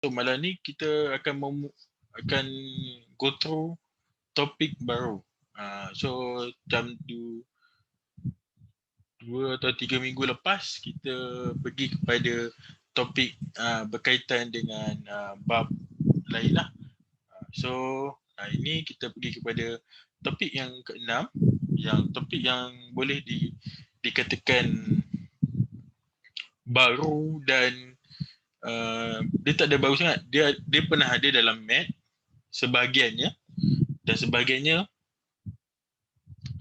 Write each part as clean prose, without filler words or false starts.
So malam ni kita akan go through topik baru. So jam 2 atau 3 minggu lepas kita pergi kepada topik berkaitan dengan bab lain lah. So ini kita pergi kepada topik yang keenam, yang topik yang boleh dikatakan baru dan dia tak ada baru sangat. Dia pernah ada dalam math sebahagiannya, dan sebahagiannya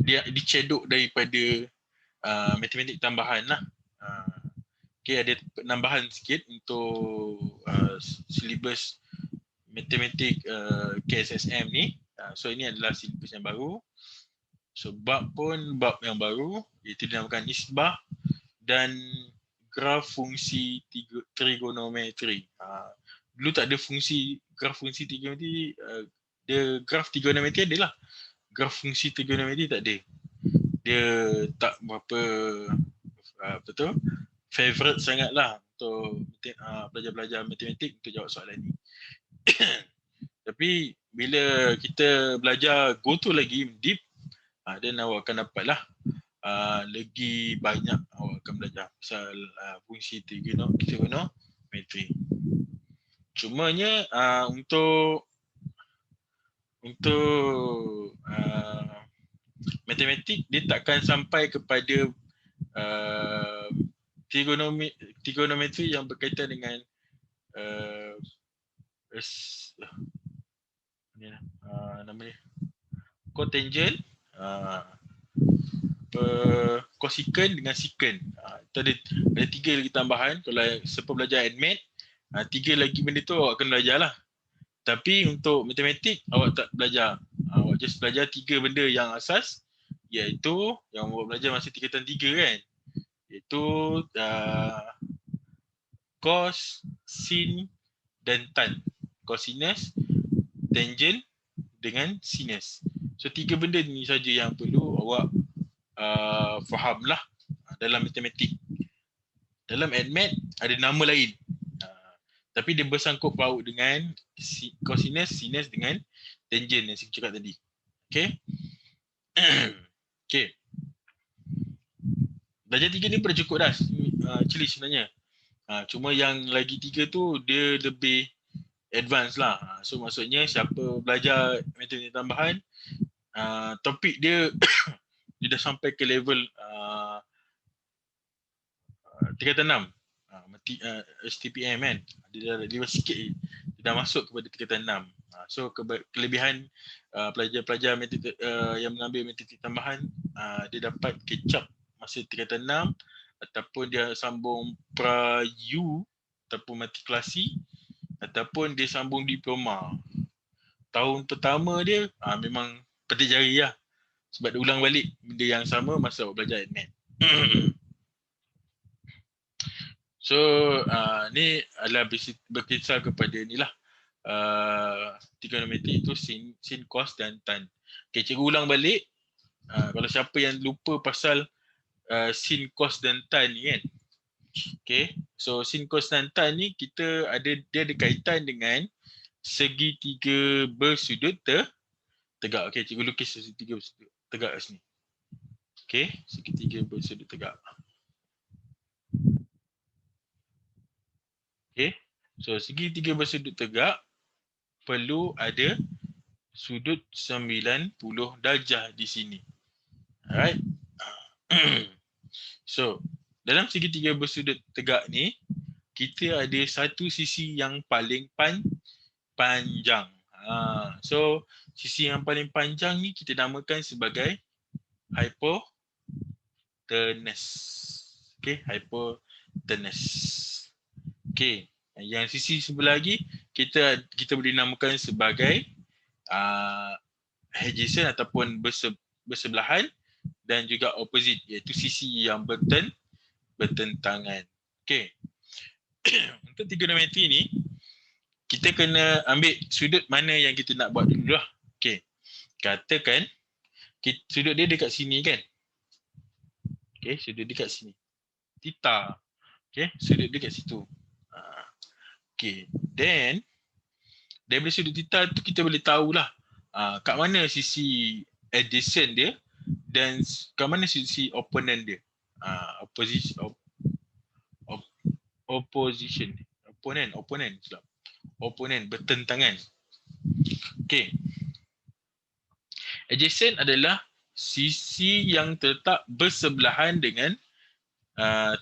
dia dicedok daripada matematik tambahan lah. Okay, ada penambahan sikit untuk silibus matematik KSSM ni. So ini adalah silibus yang baru. So bab pun bab yang baru, iaitu dinamakan nisbah dan graf fungsi trigonometri. Dulu tak ada graf fungsi trigonometri. Dia graf trigonometri adalah, graf fungsi trigonometri tak ada. Dia tak berapa favorite sangat lah untuk pelajar-pelajar matematik untuk jawab soalan ni. Tapi bila kita belajar go to lagi deep, then awak akan dapat lah lagi banyak awak akan belajar pasal fungsi trigonometri. Cumanya untuk matematik dia takkan sampai kepada trigonometri yang berkaitan dengan namanya cotangent, cosecant dengan secant. Itu ada 3 lagi tambahan. Kalau siapa belajar admat, 3 lagi benda tu awak akan belajar lah. Tapi untuk matematik awak tak belajar. Awak just belajar 3 benda yang asas, iaitu yang awak belajar masa tingkatan 3 kan, iaitu cos, sin dan tan. Cosinus, tangent dengan sinus. So 3 benda ni saja yang perlu awak faham lah dalam matematik. Dalam admat ada nama lain, tapi dia bersangkut paut dengan cosinus, sinus dengan tangent yang saya cakap tadi. Okay. Okay. Belajar 3 ni dah cukup dah actually sebenarnya. Cuma yang lagi 3 tu dia lebih advance lah. So maksudnya siapa belajar matematik tambahan, topik dia dia dah sampai ke level tingkatan 6, STPM kan. Dia dah level sikit je. Dia dah masuk kepada tingkatan 6. So kelebihan pelajar-pelajar matematik yang mengambil matematik tambahan, dia dapat catch up masa tingkatan 6, ataupun dia sambung pra-U ataupun matrikulasi, ataupun dia sambung diploma. Tahun pertama dia memang petik jari lah, sebab dia ulang balik benda yang sama masa awak belajar admat. So ni adalah berkisar kepada ni lah, trigonometri itu sin, cos dan tan. Okay, cikgu ulang balik. Kalau siapa yang lupa pasal sin, cos dan tan ni kan. Okay, so sin, cos dan tan ni dia ada kaitan dengan segitiga bersudut tegak. Okay, cikgu lukis segitiga bersudut tegak kat sini. Okay, segitiga bersudut tegak. Okay, so segitiga bersudut tegak perlu ada sudut 90 darjah di sini. Alright. So dalam segitiga bersudut tegak ni, kita ada satu sisi yang paling panjang. So sisi yang paling panjang ni kita namakan sebagai hypotenuse. Okay, hypotenuse. Okay, yang sisi sebelah lagi kita boleh namakan sebagai adjacent ataupun bersebelahan, dan juga opposite, iaitu sisi yang bertentangan. Okay. Untuk trigonometri ni kita kena ambil sudut mana yang kita nak buat dulu lah. Okay. Katakan sudut dia dekat sini kan. Okay, sudut dia dekat sini. Theta. Okay, sudut dia dekat situ. Okay. Then daripada sudut theta tu kita boleh tahulah kat mana sisi adjacent dia dan kat mana sisi opponent dia. Opponent bertentangan. Okay. Adjacent adalah sisi yang terletak bersebelahan dengan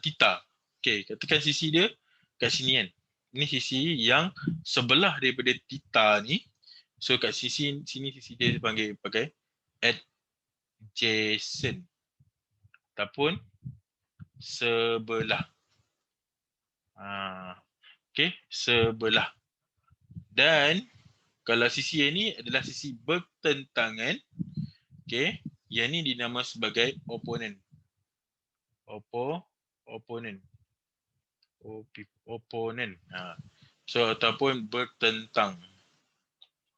theta. Okay, katakan sisi dia kat sini kan. Ini sisi yang sebelah daripada theta ni. So kat sisi sini sisi dia pakai adjacent ataupun sebelah. Okay, sebelah. Dan kalau sisi yang ni adalah sisi bertentangan, okay, yang ni dinama sebagai opponent. Opponent. So ataupun bertentang.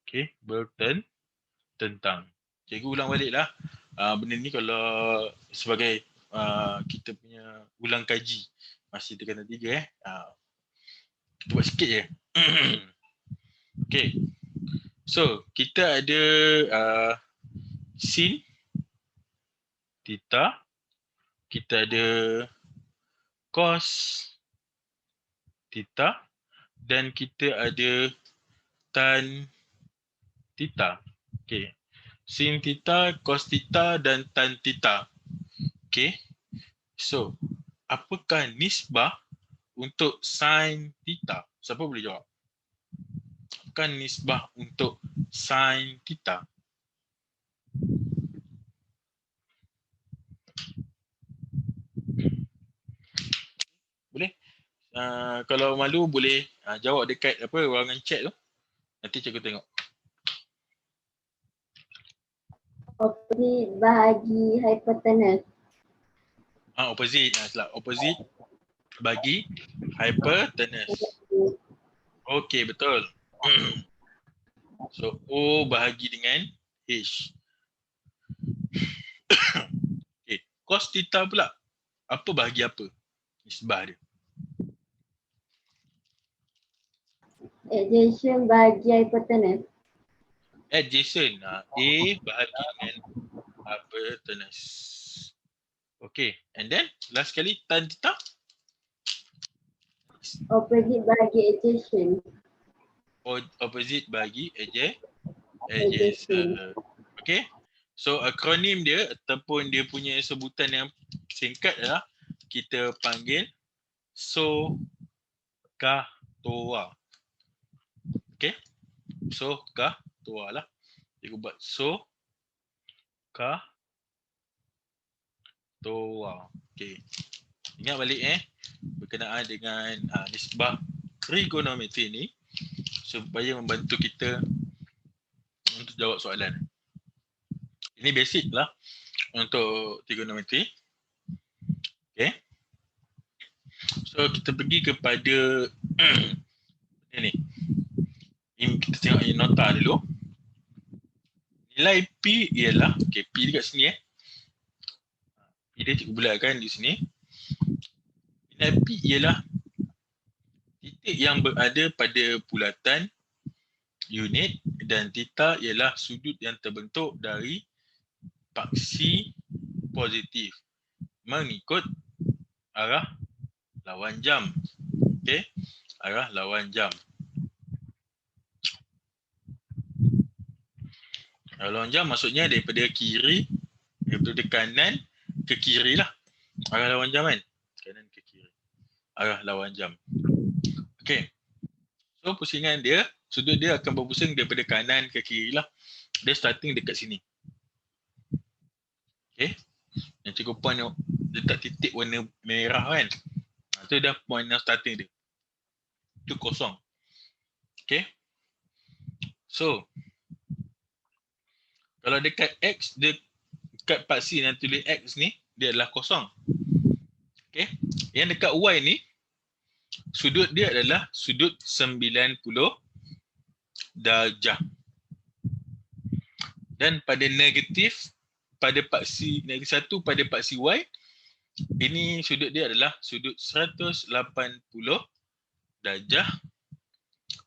Okay, bertentang. Cikgu ulang balik lah. Benda ni kalau sebagai kita punya ulang kaji masih tingkatan 3 kita buat sikit je. Okay. So kita ada sin theta, kita ada cos theta dan kita ada tan theta. Okay. Sin theta, cos theta dan tan theta. Okay. So, apakah nisbah untuk sin theta? Siapa boleh jawab? Apakah nisbah untuk sin theta? Boleh? Kalau malu boleh jawab dekat ruangan chat tu. Nanti cikgu tengok. Opposite bahagi hypotenuse. Opposite. Opposite bagi hypotenuse. Okey, betul. So, O bahagi dengan H. Okay. Cos theta pula. Apa bahagi apa? Nisbah dia. Adjacent bahagi hypotenuse. Adjacent. A bahagi dengan hypotenuse. Okay. And then, last sekali, tan theta. Opposite bahagi adjacent. Opposite bahagi adjacent. Okay. So, akronim dia ataupun dia punya sebutan yang singkat adalah kita panggil SOHCAHTOA. Okay. SOHCAHTOA lah. Cikgu buat SOHCAHTOA. Okay. Ingat balik berkenaan dengan nisbah trigonometri ni supaya membantu kita untuk jawab soalan. Ini basic lah untuk trigonometri. Okay. So kita pergi kepada ini. Kita tengok ini nota dulu. Nilai P ialah, okay, P dekat sini P dia cikgu bulatkan di sini. Nilai P ialah titik yang berada pada bulatan unit dan theta ialah sudut yang terbentuk dari paksi positif mengikut arah lawan jam. Okey, arah lawan jam. Arah lawan jam maksudnya daripada kanan ke kiri lah. Arah lawan jam kan? Kanan ke kiri. Arah lawan jam. Okey. So pusingan dia, sudut dia akan berpusing daripada kanan ke kiri lah. Dia starting dekat sini. Okay. Yang cikgu point letak titik warna merah kan. Itu dah point yang starting dia. Itu kosong. Okay. So, kalau dekat X, dekat paksi yang tulis X ni, dia adalah kosong. Okay. Yang dekat Y ni, sudut dia adalah sudut 90 darjah. Dan pada negatif, pada paksi negatif 1 pada paksi Y, ini sudut dia adalah sudut 180 darjah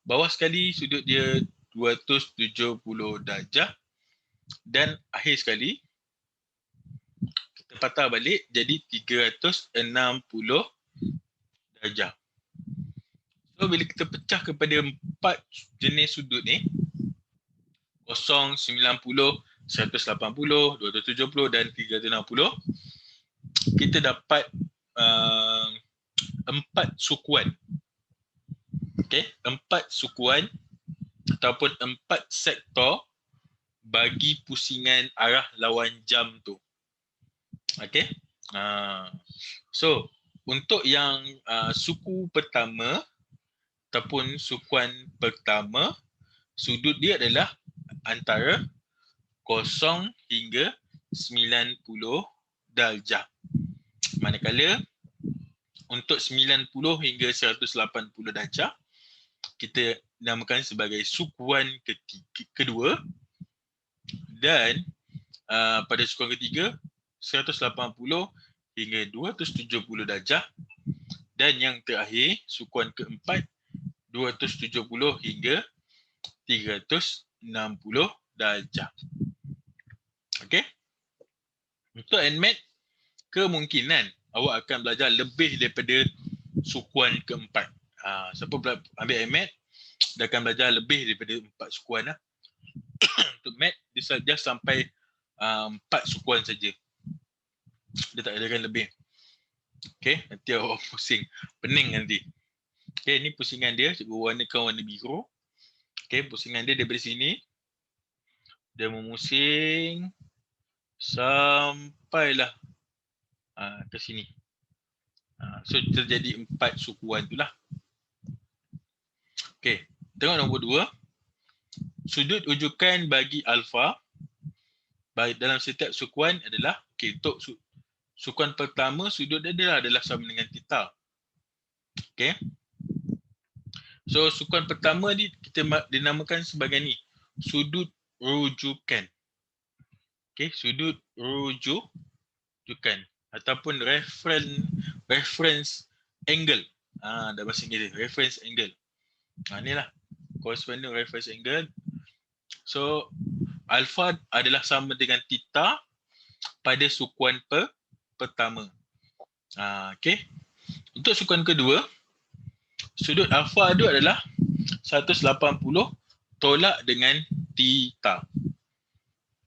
bawah sekali sudut dia 270 darjah dan akhir sekali kita patah balik jadi 360 darjah. So bila kita pecah kepada 4 jenis sudut ni, 0, 90, 180, 270 dan 360, kita dapat 4 sukuan. Okey, 4 sukuan ataupun 4 sektor bagi pusingan arah lawan jam tu. Okey. So untuk yang suku pertama ataupun sukuan pertama, sudut dia adalah antara 0 hingga 90 darjah. Manakala untuk 90 hingga 180 darjah kita namakan sebagai sukuan kedua, dan pada sukuan ketiga 180 hingga 270 darjah, dan yang terakhir sukuan keempat 270 hingga 360 darjah. Okey. Untuk NMAT, kemungkinan awak akan belajar lebih daripada sukuan keempat. Siapa ambil NMAT, dia akan belajar lebih daripada 4 sukuan lah. Untuk MAT, dia saja sampai 4 sukuan saja. Dia tak adakan lebih. Okey, nanti awak pusing. Pening nanti. Okey, ni pusingan dia. Cikgu warnakan warna biru. Okey, pusingan dia daripada sini. Dia memusing sampailah ke sini. So terjadi 4 sukuan tu lah. Okey, tengok nombor 2. Sudut rujukan bagi alfa dalam setiap sukuan adalah, okey, untuk sukuan pertama sudut dia adalah sama dengan theta. Okey. So sukuan pertama ni kita dinamakan sebagai ni, sudut rujukan. Okey, sudut rujukan ataupun reference angle. Dalam bahasa Inggeris, reference angle. Inilah corresponding reference angle. So alfa adalah sama dengan theta pada sukuan pertama. Okey. Untuk sukuan kedua, sudut alfa itu adalah 180 tolak dengan theta.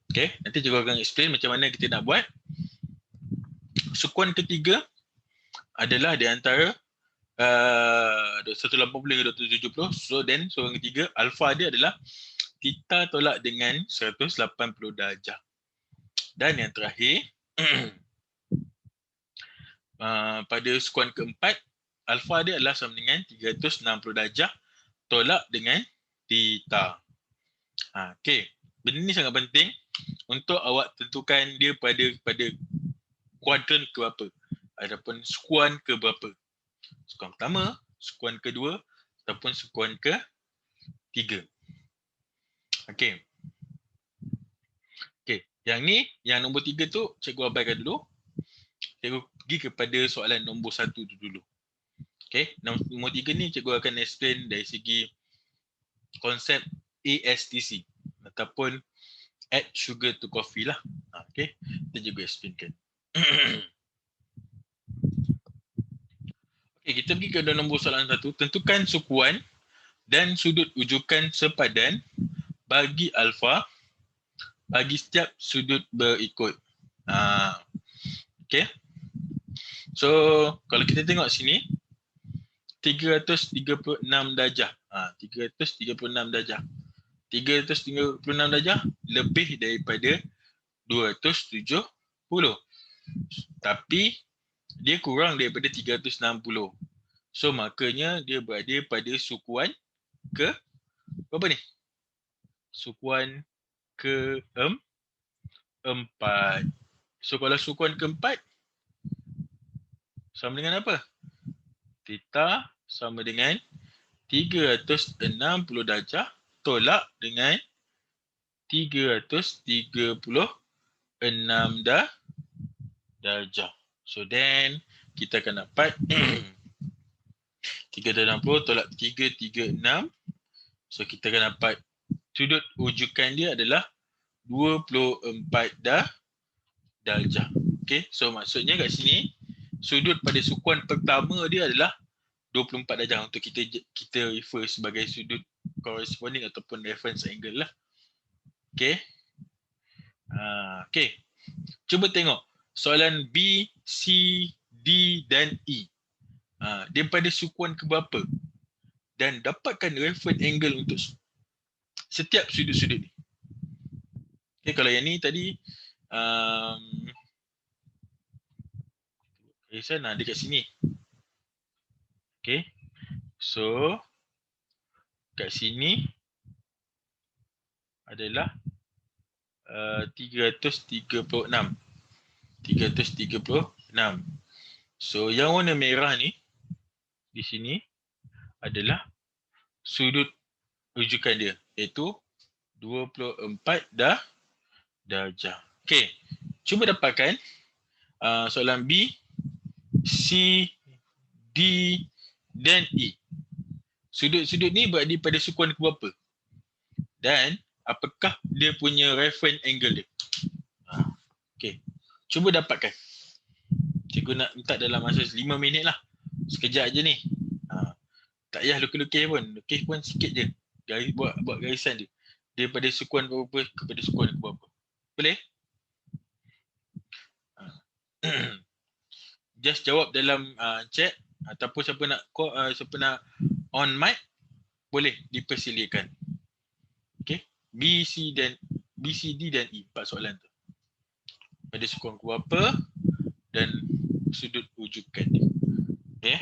Okey, nanti cikgu akan explain macam mana kita nak buat. Sukuan ketiga adalah di antara 180 hingga 270. So then sukuan ketiga alfa dia adalah theta tolak dengan 180 darjah. Dan yang terakhir pada sukuan keempat, alfa dia adalah sama dengan 360 darjah tolak dengan theta. Okey, benda ni sangat penting untuk awak tentukan dia pada kuadran ke berapa ataupun sukuan ke berapa. Sukuan pertama, sukuan kedua ataupun sukuan ketiga. Okey. Okey, yang ni, yang nombor 3 tu cikgu abaikan dulu. Cikgu pergi kepada soalan nombor 1 tu dulu. Okey, nombor 3 ni cikgu akan explain dari segi konsep ASTC ataupun add sugar to coffee lah. Okey, kita juga explainkan. Okey, kita pergi ke nombor soalan 1. Tentukan sukuan dan sudut rujukan sepadan bagi alfa bagi setiap sudut berikut. Okey. So, kalau kita tengok sini 336 darjah. 336 darjah. 336 darjah lebih daripada 270. Tapi dia kurang daripada 360. So makanya dia berada pada sukuan ke berapa ni? Sukuan keempat. So kalau sukuan keempat sama dengan apa? Theta sama dengan 360 darjah tolak dengan 336 darjah. So then kita akan dapat 360 tolak 336 So kita akan dapat sudut rujukan dia adalah 24 darjah. Okay, so maksudnya kat sini sudut pada sukuan pertama dia adalah 24 darjah untuk kita refer sebagai sudut corresponding ataupun reference angle lah. Okay. Okay. Cuba tengok soalan B, C, D dan E. Dia pada sukuan ke berapa? Dan dapatkan reference angle untuk setiap sudut-sudut ni. Okay, kalau yang ni tadi sana dekat sini. Okay. So kat sini adalah 336. So yang warna merah ni di sini adalah sudut rujukan dia, iaitu 24 darjah. Okey, cuba dapatkan soalan B, C, D dan E. Sudut-sudut ni berada pada sukuan ke berapa? Dan apakah dia punya reference angle dia? Okey, cuba dapatkan. Cikgu nak minta dalam masa 5 minit lah. Sekejap je ni. Tak payah lukis-lukis pun. Lukis pun sikit je. Buat garisan je. Dia pada sukuan berapa kepada sukuan ke berapa. Boleh? Just jawab dalam chat ataupun siapa nak on mic boleh dipersilakan. Okay. B, C, D dan E. 4 soalan tu. Pada sukuan ke berapa dan sudut rujukan dia. Okay.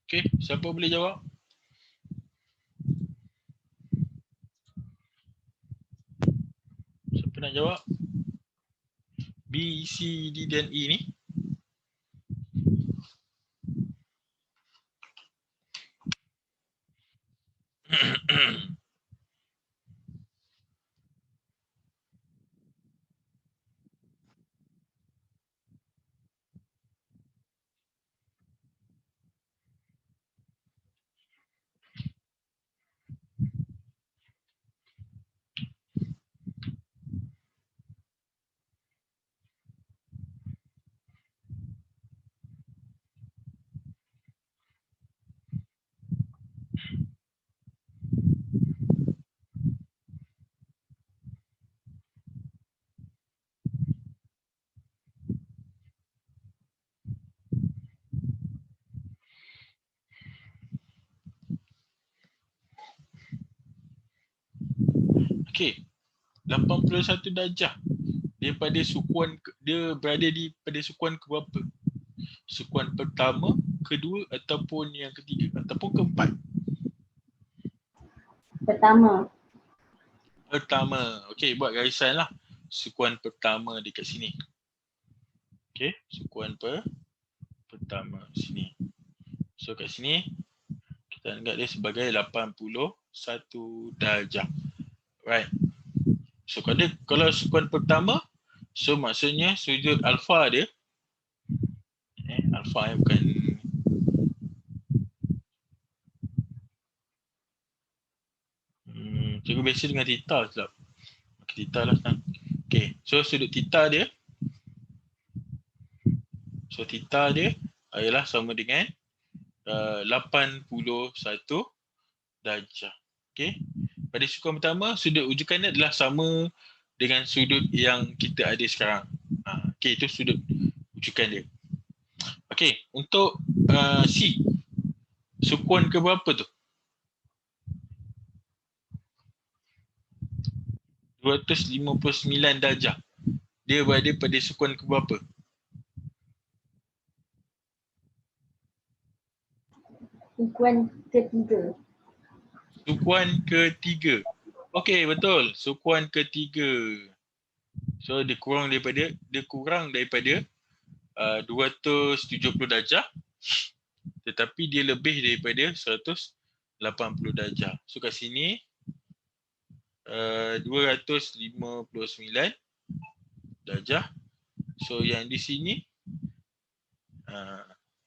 Okay, siapa boleh jawab? Siapa nak jawab? B, C, D dan E ni? Okey. 81 darjah. Daripada sukuan dia berada di pada sukuan ke berapa? Sukuan pertama, kedua ataupun yang ketiga ataupun keempat? Pertama. Pertama. Okey, buat garisan lah. Sukuan pertama dekat sini. Okey, sukuan pertama sini. So kat sini kita anggap dia sebagai 81 darjah. Right. So kalau sukuan pertama, so maksudnya sudut alfa dia alfa bukan cikgu biasa dengan theta sebab theta lah sekarang. Okay, so sudut theta dia adalah sama dengan 81 darjah. Okay, pada sukuan pertama sudut ujukannya adalah sama dengan sudut yang kita ada sekarang. Okay, itu sudut ujukan dia. Okay, untuk C, sukuan ke berapa tu? 259 darjah. Dia berada pada sukuan ke berapa? Sukuan ketiga. Sukuan ketiga. Okey, betul. Sukuan ketiga. So dia kurang daripada 270 darjah, tetapi dia lebih daripada 180 darjah. So kat sini 259 darjah. So yang di sini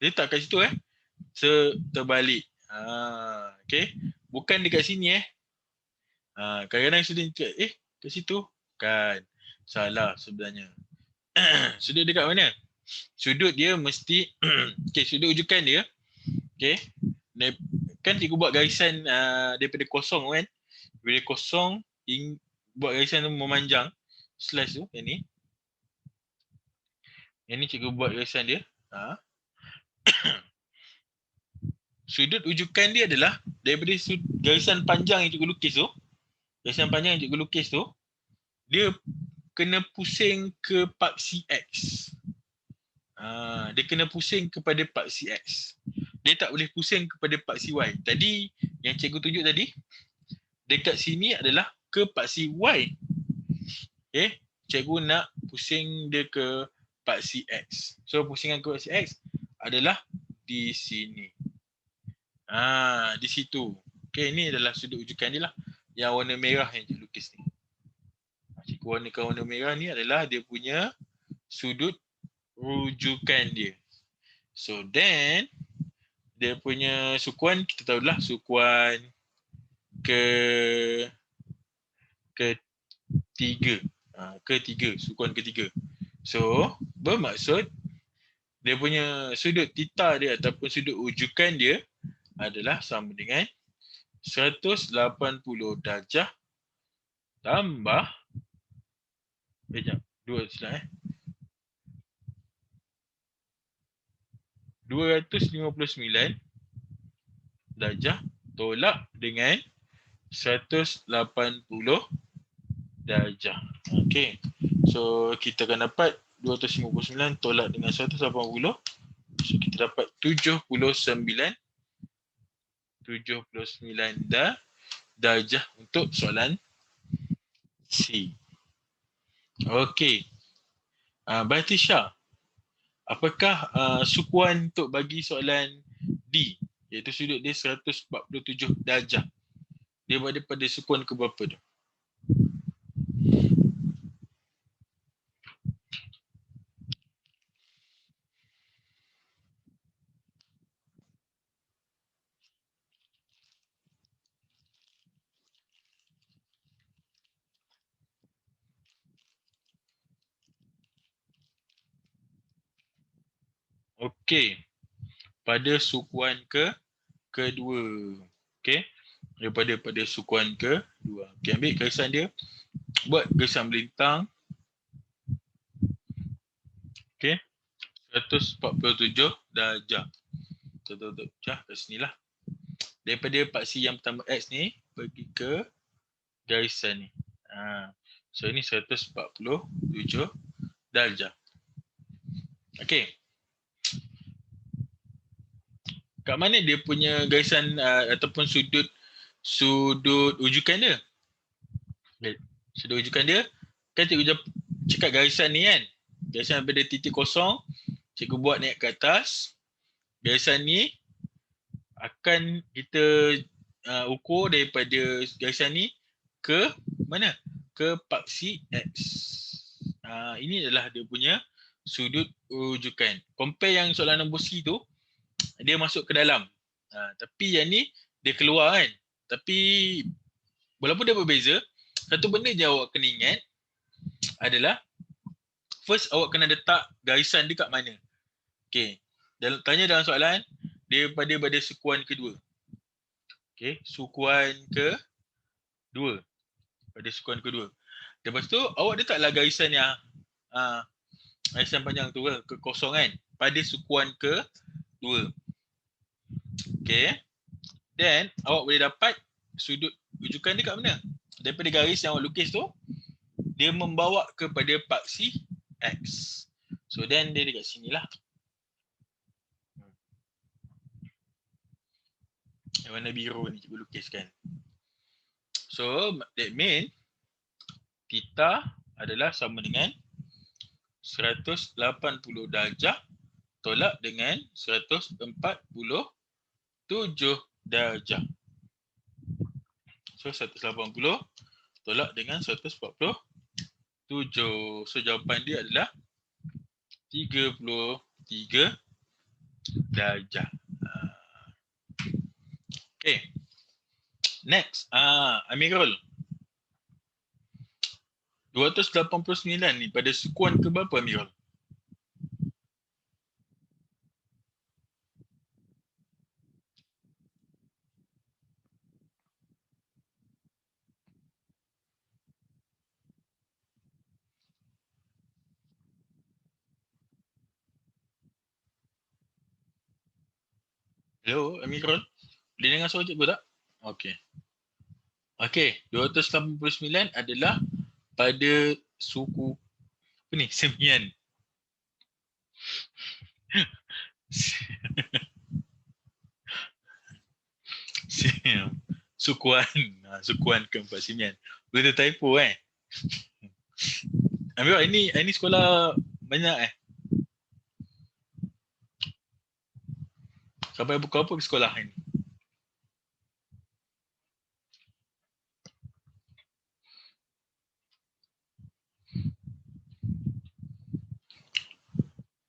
dia tak kat situ So terbalik. Okey. Bukan dekat sini kadang-kadang student cakap kat situ. Kan. Salah sebenarnya. Sudut dekat mana? Sudut dia mesti okey, sudut ujukan dia. Okey. Kan cikgu buat garisan daripada kosong kan. Daripada kosong buat garisan tu memanjang. Slash tu yang ni. Yang ni cikgu buat garisan dia. Sudut ujukan dia adalah daripada garisan panjang yang cikgu lukis tu. Garisan panjang yang cikgu lukis tu, dia kena pusing ke paksi X. Dia kena pusing kepada paksi X. Dia tak boleh pusing kepada paksi Y. Tadi yang cikgu tunjuk tadi, dekat sini adalah ke paksi Y. Okay, cikgu nak pusing dia ke paksi X. So pusingan ke paksi X adalah di sini. Di situ. Okay, ini adalah sudut ujukan dia lah. Yang warna merah yang cikgu lukis ni. Cikgu warnakan warna merah ni adalah dia punya sudut rujukan dia. So then dia punya sukuan kita tahulah sukuan ketiga. Sukuan ketiga. So bermaksud dia punya sudut theta dia ataupun sudut ujukan dia adalah sama dengan 180 darjah tambah 259 darjah tolak dengan 180 darjah. Okey. So kita akan dapat 259 tolak dengan 180. So kita dapat 79 darjah untuk soalan C. Okey. Batisha, apakah sukuan untuk bagi soalan D, iaitu sudut dia 147 darjah? Dia berada pada sukuan ke berapa tu? Okey. Pada sukuan kedua. Okey. Pada sukuan kedua. Okey, ambil garisan dia. Buat garisan melintang. Okey. 147 darjah. Kat sinilah. Daripada paksi yang pertama X ni pergi ke garisan ni. So ini 147 darjah. Okey. Kat mana dia punya garisan ataupun sudut rujukan dia? Okay. Sudut rujukan dia kan cikgu cakap garisan ni kan. Garisan daripada titik kosong cikgu buat naik ke atas. Garisan ni akan kita ukur daripada garisan ni ke mana? Ke paksi X. Ini adalah dia punya sudut rujukan. Compare yang soalan nombor C tu, dia masuk ke dalam. Tapi yang ni dia keluar kan. Tapi walaupun dia berbeza, satu benda je awak kena ingat adalah first awak kena letak garisan dia kat mana. Okay. Tanya dalam soalan, dia pada sukuan kedua. Okay. Sukuan kedua. Pada sukuan kedua. Lepas tu awak letaklah garisan yang garisan panjang tu ke kosong kan. Pada sukuan kedua. Okay. Then awak boleh dapat sudut rujukan dia kat mana? Daripada garis yang awak lukis tu, dia membawa kepada paksi X. So then dia dekat sini lah. Yang warna biru ni cikgu lukiskan. So that mean theta adalah sama dengan 180 darjah tolak dengan 147 darjah. So 180 tolak dengan 147. So jawapan dia adalah 33 darjah. Okay. Next, Amirul. 289 ni pada sukuan ke berapa, Amirul? Hello, Amirul. Boleh dengar suara cikgu tak? Okey. Okey, 289 adalah pada suku apa ni? Semian. Sukuan keempat semian. Boleh typo Amirul, ini sekolah banyak Sampai pukul apa ke sekolah ini?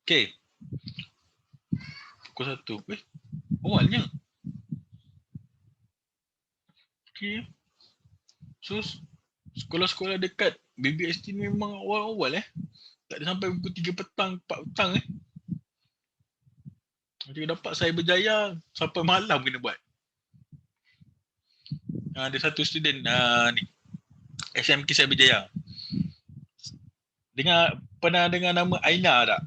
Okey. Pukul 1. Awalnya. Okey. So, sekolah-sekolah dekat BBST ni memang awal-awal Tak ada sampai pukul 3 petang, 4 petang Nanti dapat saya berjaya sampai malam kena buat. Ada satu student ni SMK saya berjaya. Pernah dengar nama Aina tak?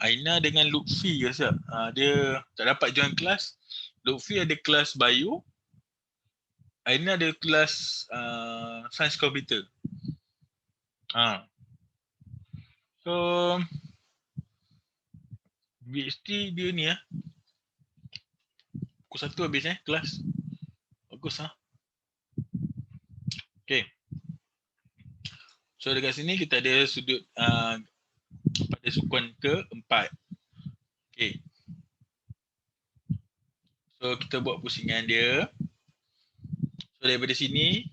Aina dengan Lutfi rasa. Dia tak dapat join kelas. Lutfi ada kelas bio. Aina ada kelas Science Computer. So BST dia ni pukul 1 habis kelas. Bagus Okay. So dekat sini kita ada sudut pada sukuan keempat. Okay. So kita buat pusingan dia. So daripada sini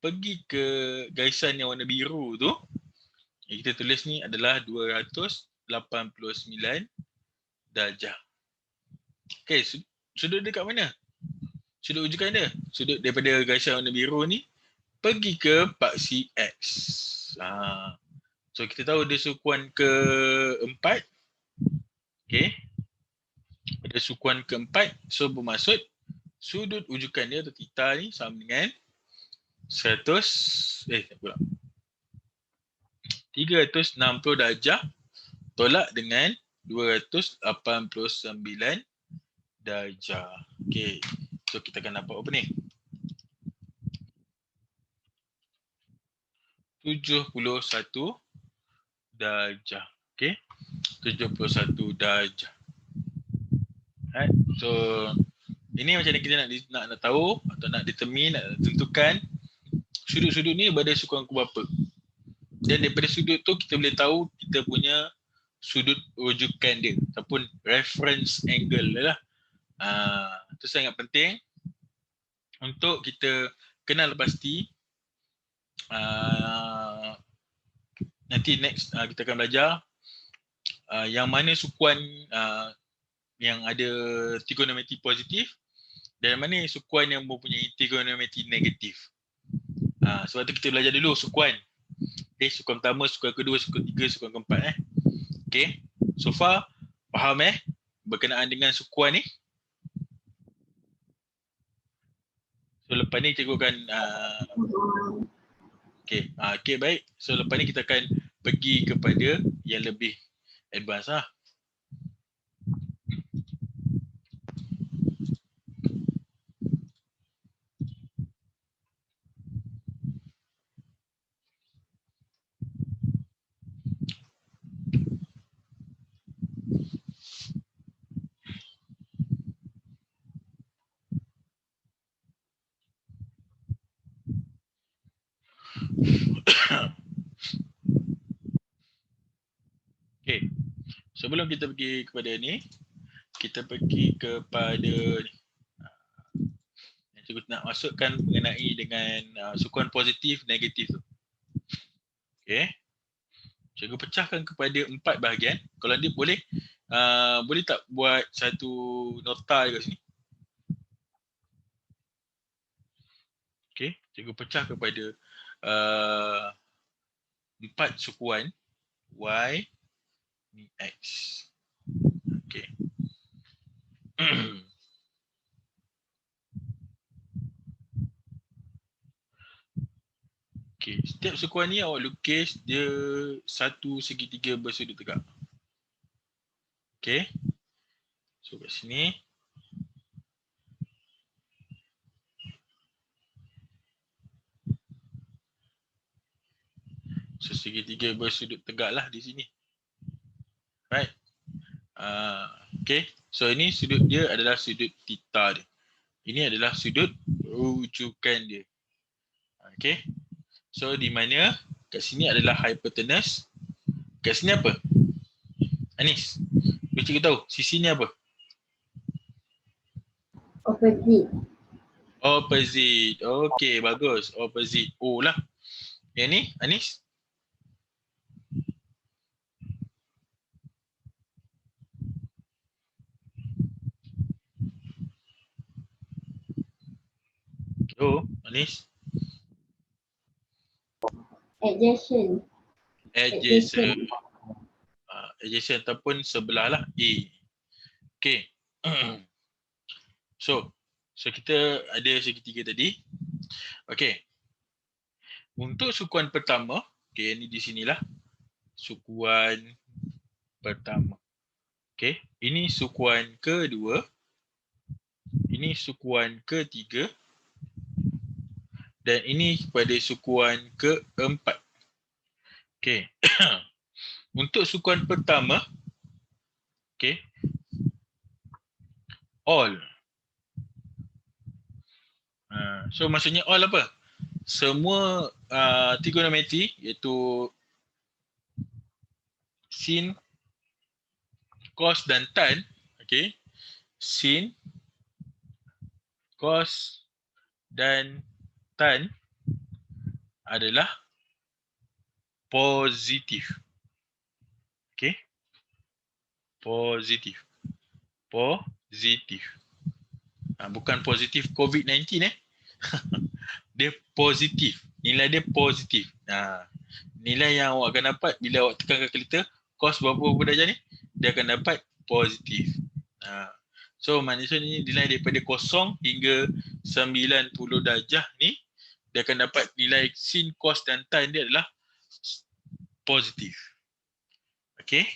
pergi ke garisan yang warna biru tu. Yang kita tulis ni adalah 289 darjah. Okay, sudut dia kat mana? Sudut rujukan dia. Sudut daripada garisan warna biru ni pergi ke paksi X. So kita tahu dia sukuan keempat. Okay. Pada sukuan keempat, so bermaksud sudut rujukan dia atau theta ni sama dengan 360 darjah tolak dengan 289 darjah. Okay. So kita akan dapat apa ni? 71 darjah. Okay. 71 darjah. Right. So ini macam mana kita nak tahu atau nak determine, nak tentukan sudut-sudut ni berada sukuan ke berapa. Dan daripada sudut tu kita boleh tahu kita punya sudut rujukan dia ataupun reference angle lah. Itu sangat penting untuk kita kenal pasti. Nanti next kita akan belajar yang mana sukuan yang ada trigonometri positif dan mana sukuan yang mempunyai trigonometri negatif. Sebab tu kita belajar dulu sukuan. Okay, sukuan pertama, sukuan kedua, sukuan ketiga, sukuan keempat. Okay, so far faham berkenaan dengan sukuan ni? So lepas ni cikgu akan okay, baik. So lepas ni kita akan pergi kepada yang lebih advance lah. Okay, sebelum kita pergi kepada ni, kita pergi kepada ni. Yang cikgu nak masukkan mengenai dengan sukuan positif, negatif tu. Okay, cikgu pecahkan kepada 4 bahagian. Kalau dia boleh, boleh tak buat satu nota dekat sini? Okay, cikgu pecah kepada 4 sukuan Y ni X. Okay. Okay, setiap sukuan ni awak lukis dia satu segitiga bersudut tegak. Okay. So kat sini. So segitiga bersudut tegak lah di sini. Right. Okay. So ini sudut dia adalah sudut theta dia. Ini adalah sudut rujukan dia. Okay. So di mana kat sini adalah hypotenuse. Kat sini apa? Anis, boleh cikgu tahu sisi ni apa? Opposite. Opposite. Okay, bagus. Opposite. O lah. Yang ni, Anis? Oh, Anis? Adjacent. Adjacent. Adjacent ataupun sebelah lah. A. Okay. So kita ada segitiga tadi. Okay. Untuk sukuan pertama, okay, ni di sinilah. Sukuan pertama. Okay. Ini sukuan kedua. Ini sukuan ketiga. Dan ini pada sukuan keempat. Okay. Untuk sukuan pertama, okay, all. So maksudnya all apa? Semua trigonometri iaitu sin, cos dan tan, okay, sin, cos dan tan adalah positif. Okay, positif. Positif. Bukan positif COVID-19 Dia positif. Nilai dia positif. Nilai yang awak akan dapat bila awak tekan kalkulator cos berapa darjah ni, dia akan dapat positif. So maksudnya ni nilai daripada 0 hingga 90 darjah ni, dia akan dapat nilai sin, cos dan tan dia adalah positif. Okay.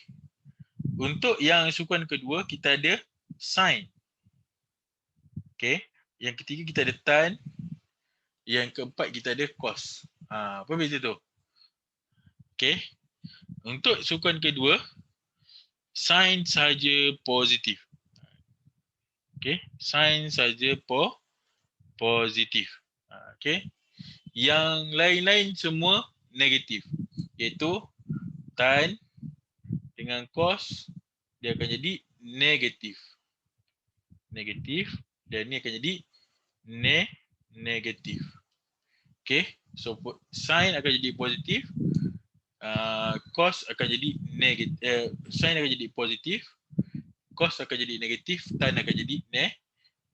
Untuk yang sukuan kedua kita ada sin. Okay. Yang ketiga kita ada tan. Yang keempat kita ada cos. Apa beza tu? Okay. Untuk sukuan kedua, sign saja positif. Okay. Sign saja positif. Okay. Yang lain-lain semua negatif. Iaitu tan dengan cos dia akan jadi negatif. Negatif dan ni akan jadi negatif. Okay. So sin akan jadi positif. Cos akan jadi negatif. Sin akan jadi positif. Cos akan jadi negatif. Tan akan jadi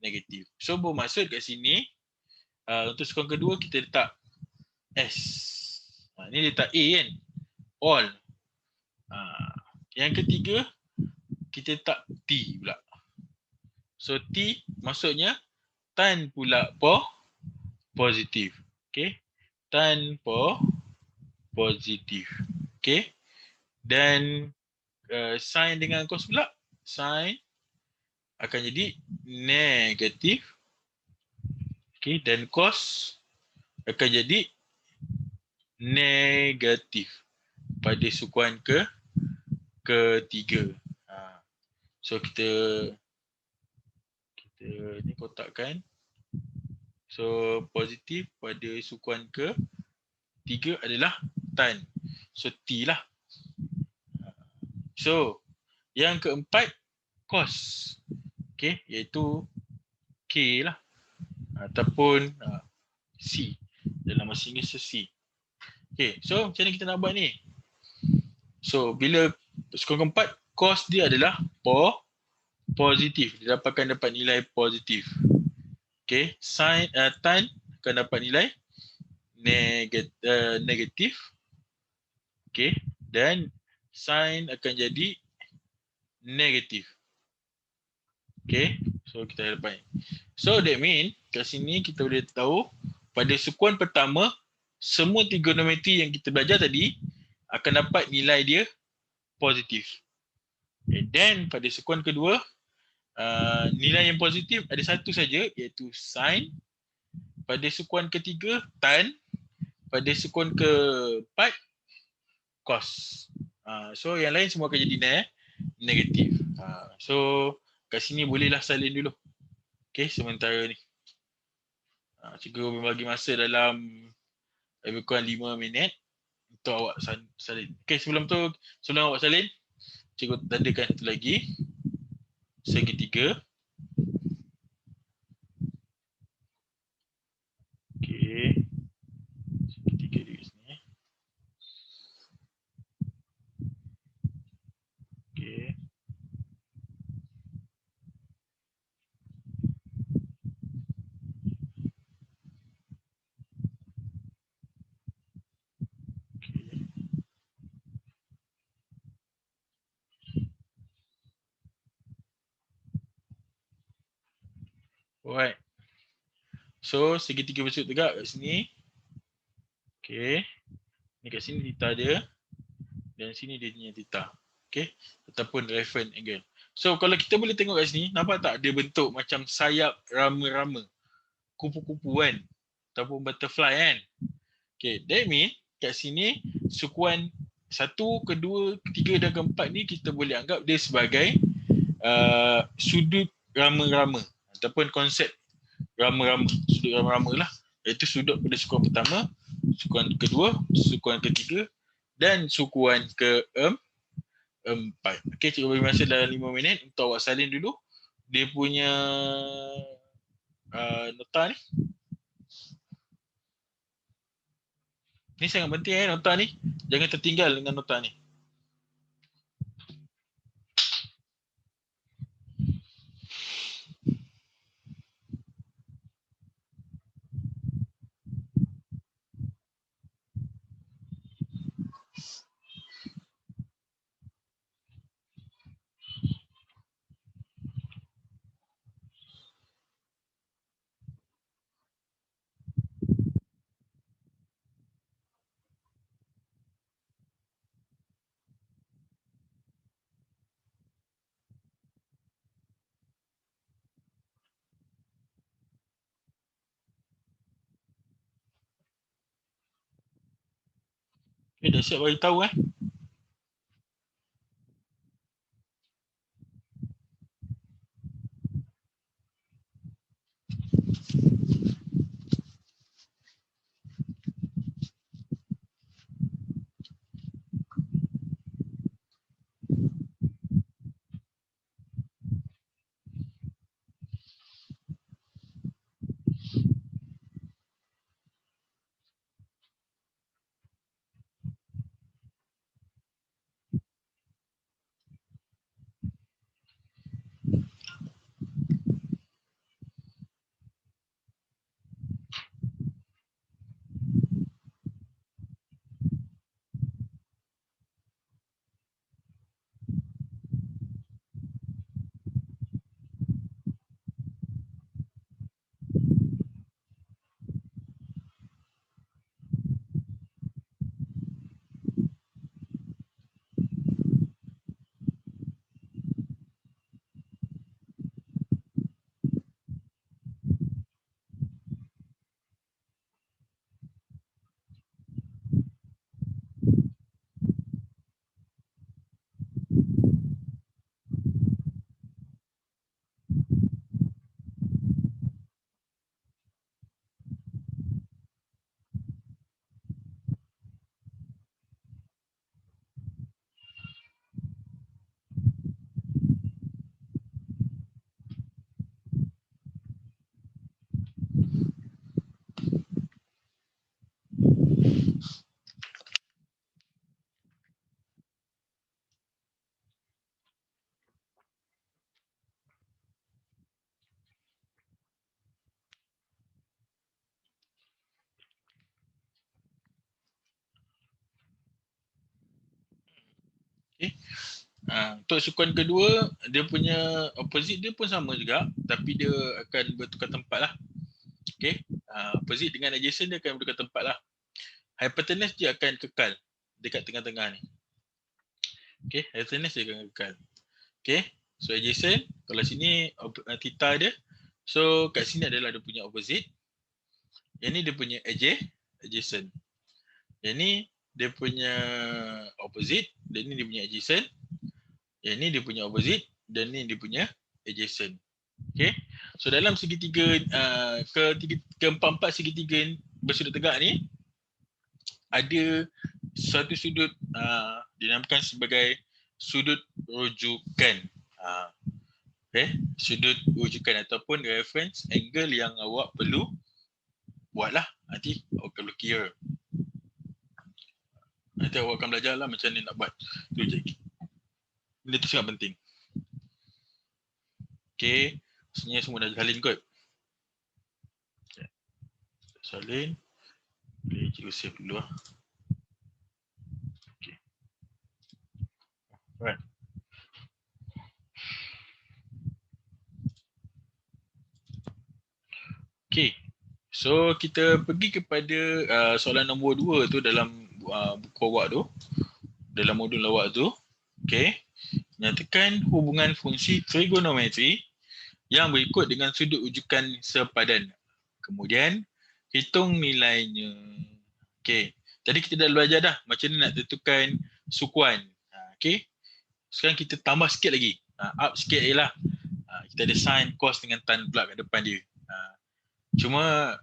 negatif. So bermaksud kat sini untuk sukuan kedua kita letak S. Ni letak A kan. All. Yang ketiga kita letak T pula. So T maksudnya tan pula positif. Okay. Tan positif. Okay. Dan sin dengan cos pula. Sin akan jadi negatif. Okay. Dan cos akan jadi negatif pada sukuan ketiga. So kita ni kotakkan. So positif pada sukuan ketiga adalah tan. So T lah. So yang keempat cos. Okay, iaitu K lah. Ataupun C. Dalam bahasa Inggeris C. Okay, so macam mana kita nak buat ni? So bila sukuan keempat, cos dia adalah positif. Dia dapat nilai positif. Okay, sin tan akan dapat nilai negatif. Okay, dan sin akan jadi negatif. Okay, so kita dapat. So that mean kat sini kita boleh tahu pada sukuan pertama semua trigonometri yang kita belajar tadi akan dapat nilai dia positif. And then pada sukuan kedua nilai yang positif ada satu saja iaitu sin. Pada sukuan ketiga tan. Pada sukuan keempat cos. So yang lain semua akan jadi negatif. So kat sini bolehlah salin dulu. Okay, sementara ni. Cikgu bagi masa dalam lebih kurang 5 minit untuk awak salin. Okay, sebelum awak salin, cikgu tandakan satu lagi. Segitiga. Okay. Segitiga di sini. Okay. Alright. So segitiga bersudut tegak kat sini. Okay. Ni kat sini theta dia. Dan sini dia punya theta. Okay. Ataupun reference angle. So kalau kita boleh tengok kat sini, nampak tak dia bentuk macam sayap rama-rama. Kupu-kupu kan. Ataupun butterfly kan. Okay. That mean kat sini sukuan 1, kedua, ketiga dan keempat ni kita boleh anggap dia sebagai sudut rama-rama. Ataupun konsep rama-rama. Sudut rama-rama lah. Iaitu sudut pada sukuan pertama, sukuan kedua, sukuan ketiga dan sukuan keempat. Okey, cikgu bagi masa dalam 5 minit untuk awak salin dulu dia punya nota ni. Ni sangat penting nota ni. Jangan tertinggal dengan nota ni. Okay, dah siap bagi tahu Okay. Untuk sukuan kedua, dia punya opposite dia pun sama juga, tapi dia akan bertukar tempat lah. Okay. Opposite dengan adjacent dia akan bertukar tempat lah. Hypotenuse dia akan kekal dekat tengah-tengah ni. Okay, hypotenuse dia akan kekal. Okay, so adjacent, kalau sini theta dia, so kat sini adalah dia punya opposite. Yang ni dia punya adjacent. Yang ni dia punya opposite, dan ni dia punya adjacent. Yang ni dia punya opposite, dan ni dia punya adjacent. Okay, so dalam segitiga keempat-empat segitiga bersudut tegak ni ada satu sudut dinamakan sebagai sudut rujukan. Okay, sudut rujukan ataupun reference angle yang awak perlu buatlah. Nanti awak perlu kira. Nanti awak akan belajar lah macam ni nak buat. Tu je. Benda tu sangat penting. Okay, maksudnya semua dah salin kot. Okay. Salin. Boleh cikgu save dulu lah. Okay. Alright. Okay. So kita pergi kepada soalan nombor 2 tu dalam buku awak tu. Dalam modul awak tu. Okay. Nyatakan hubungan fungsi trigonometri yang berikut dengan sudut rujukan sepadan. Kemudian hitung nilainya. Okay. Tadi kita dah belajar dah macam mana nak tentukan sukuan. Okay. Sekarang kita tambah sikit lagi. Up sikit je lah. Kita ada sin, cos dengan tan pula kat depan dia. Cuma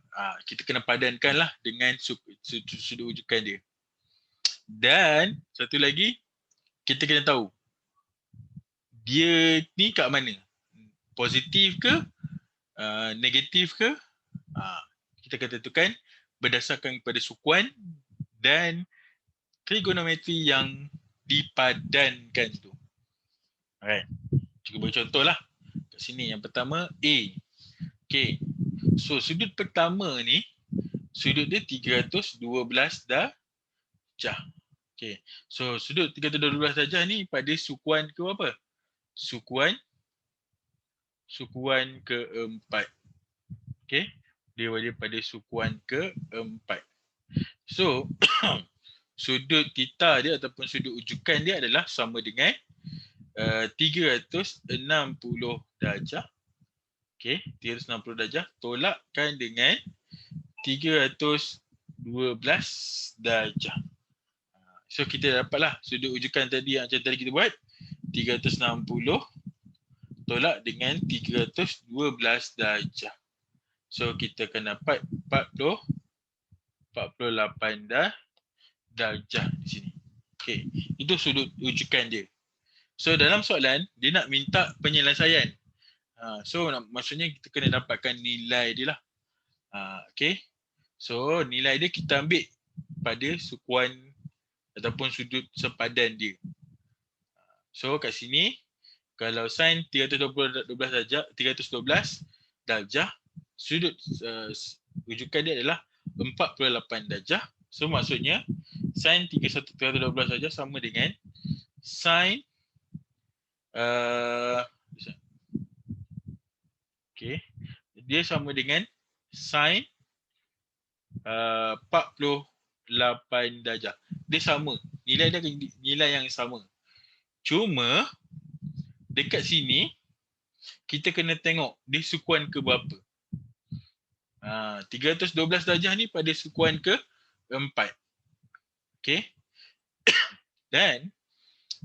kita kena padankan lah dengan sudut rujukan dia. Dan satu lagi, kita kena tahu dia ni kat mana? Positif ke? Negatif ke? Kita akan tentukan berdasarkan kepada sukuan dan trigonometri yang dipadankan tu. Alright. Cuba bagi contoh lah. Kat sini yang pertama A. Okay. So sudut pertama ni, sudut dia 312 darjah. Okay. So sudut 312 darjah ni pada sukuan ke apa? Sukuan keempat. Okay. Dia pada sukuan keempat. So sudut theta dia ataupun sudut rujukan dia adalah sama dengan 360 darjah. Okey, 360 darjah tolakkan dengan 312 darjah. So kita dapatlah sudut rujukan tadi yang macam tadi kita buat 360 tolak dengan 312 darjah. So kita akan dapat 48 darjah di sini. Okey, itu sudut rujukan dia. So dalam soalan dia nak minta penyelesaian. So maksudnya kita kena dapatkan nilai dia lah. Okey. So nilai dia kita ambil pada sukuan ataupun sudut sepadan dia. So kat sini kalau sin 312 darjah, sudut rujukan dia adalah 48 darjah. So maksudnya sin 312 darjah sama dengan sin okey, dia sama dengan sin 48 darjah. Dia sama. Nilai dia nilai yang sama. Cuma dekat sini kita kena tengok dia sukuan ke berapa. 312 darjah ni pada sukuan ke 4. Okey. Dan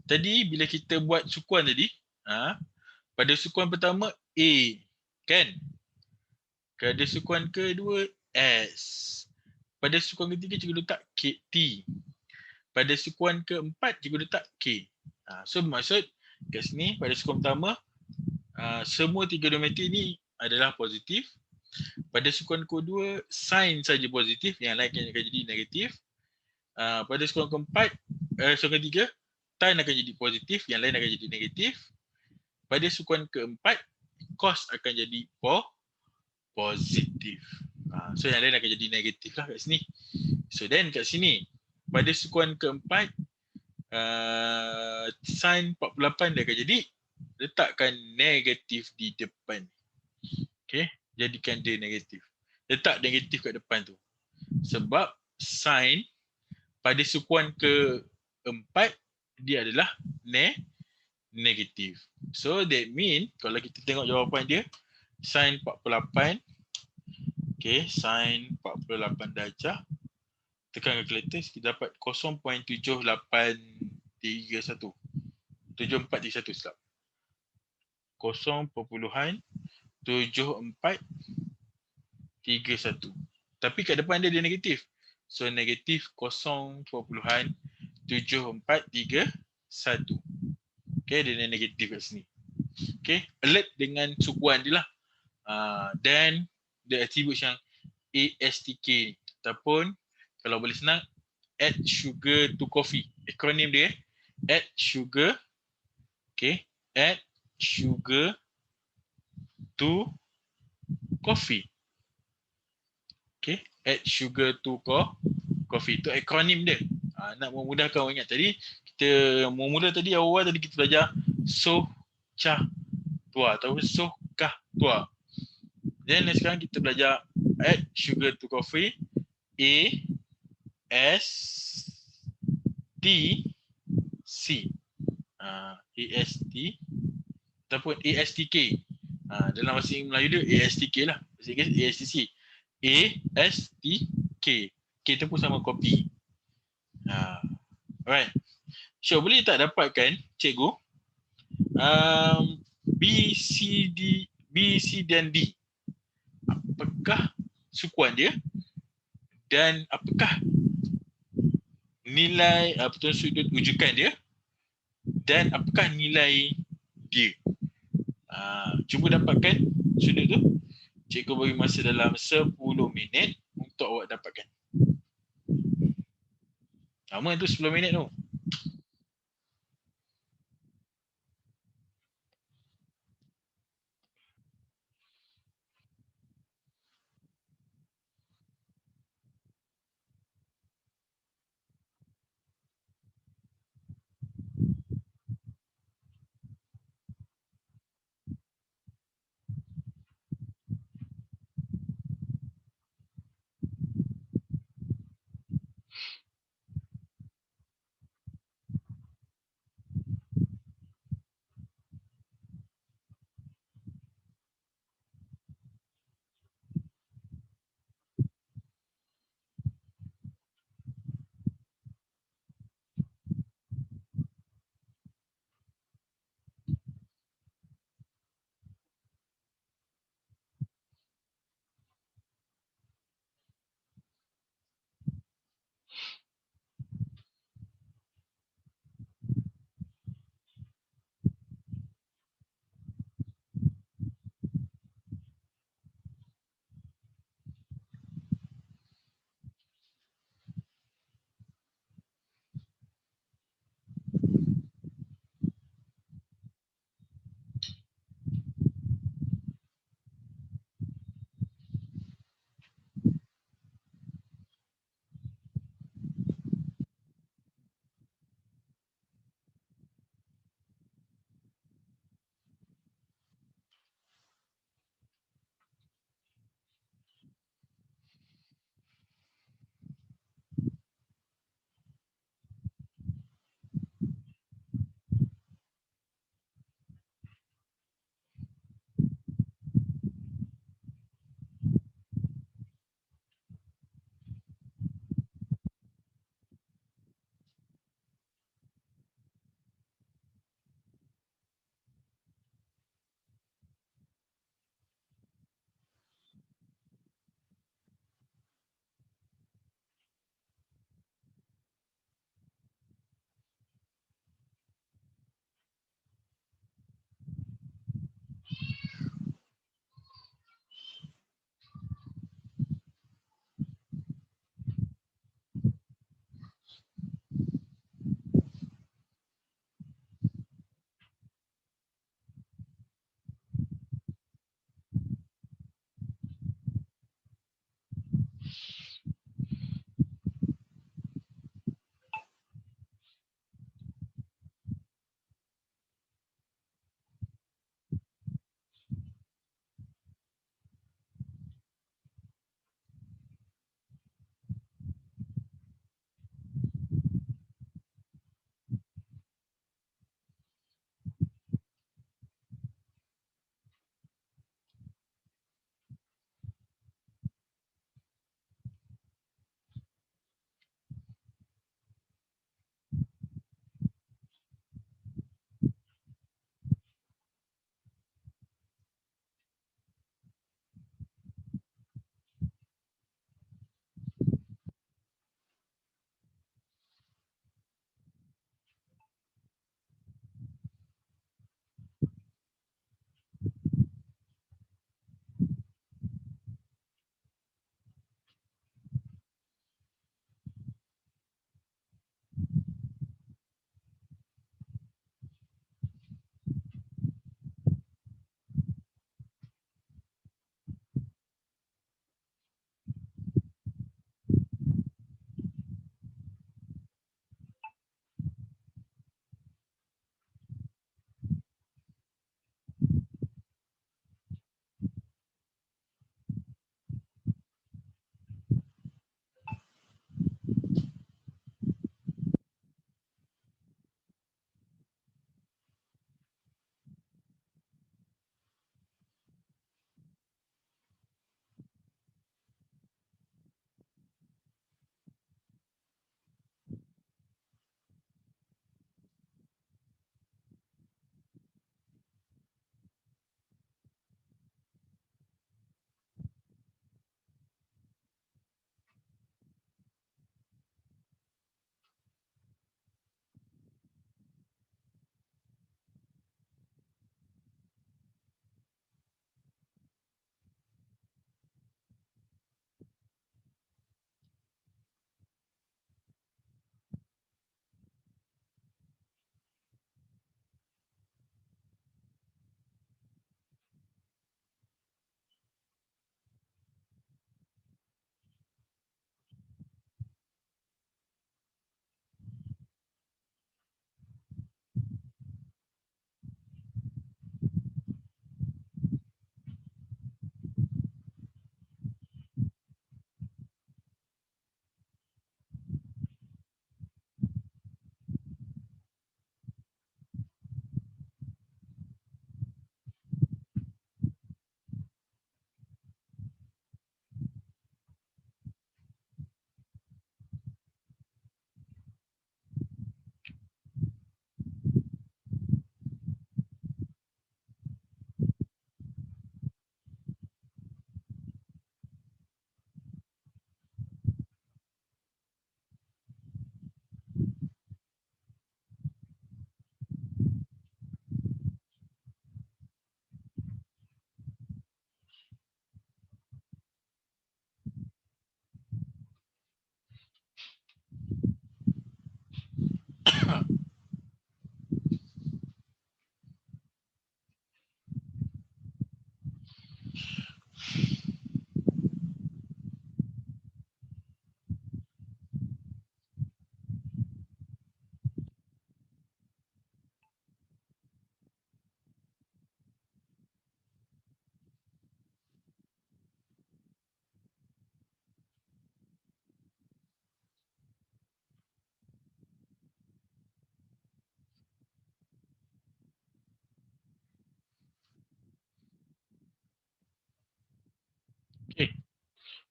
tadi bila kita buat sukuan tadi, pada sukuan pertama A, kan? Pada sukuan kedua S. Pada sukuan ketiga cikgu letak T. Pada sukuan keempat cikgu letak K. So maksud kat sini pada sukuan pertama semua trigonometri ni adalah positif. Pada sukuan kedua sin saja positif, yang lain akan jadi negatif. Pada sukuan keempat, sukuan ketiga tan akan jadi positif, yang lain akan jadi negatif. Pada sukuan keempat cos akan jadi positif. So yang lain akan jadi negatif lah kat sini. So then kat sini pada sukuan keempat sin 48 dia akan jadi letakkan negatif di depan. Okay, jadikan dia negatif. Letak negatif kat depan tu. Sebab sin pada sukuan keempat dia adalah negatif. So that mean kalau kita tengok jawapan dia sin 48, okay, sin 48 darjah, tekan kalkulator kita dapat 0.7831. 7431 silap. 0.7431. Tapi kat depan dia negatif. So negatif 0.7431. Okay, dia negatif kat sini. Okay, alert dengan sukuan dia lah. Dan the attributes yang ASTK ataupun kalau boleh senang add sugar to coffee. Akronim dia add sugar, okay, add sugar to coffee. Okay, add sugar to coffee. Itu akronim dia. Nak memudahkan orang ingat. Tadi kita mula tadi awal tadi kita belajar soh cah tua atau soh kah tua. Dan sekarang kita belajar add sugar to coffee. A S T C. AST ataupun ASTK. Dalam bahasa Melayu dia ASTK lah. Bahasa Inggeris ASTC. ASTK. K tu pun sama kopi. Alright. So boleh tak dapatkan cikgu B, C, dan D. Apakah sukuan dia dan apakah nilai sudut rujukan dia dan apakah nilai dia. Cuba dapatkan sudut tu. Cikgu bagi masa dalam 10 minit untuk awak dapatkan. Lama tu 10 minit tu.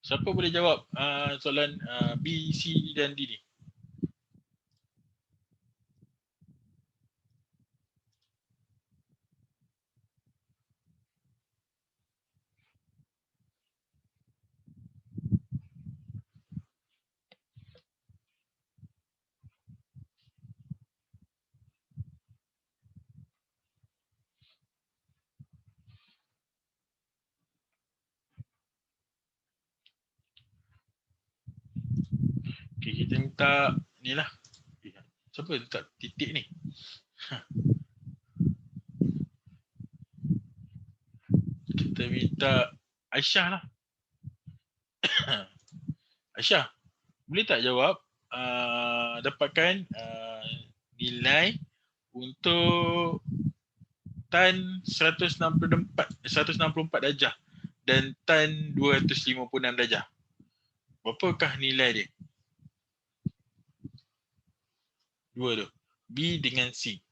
Siapa boleh jawab soalan B, C dan D ni? Okay, kita minta ni lah. Siapa letak titik ni? Kita minta Aisyah lah. Aisyah, boleh tak jawab dapatkan nilai untuk tan 164 darjah dan tan 256 darjah. Berapakah nilai dia? Dua tu. B dengan C.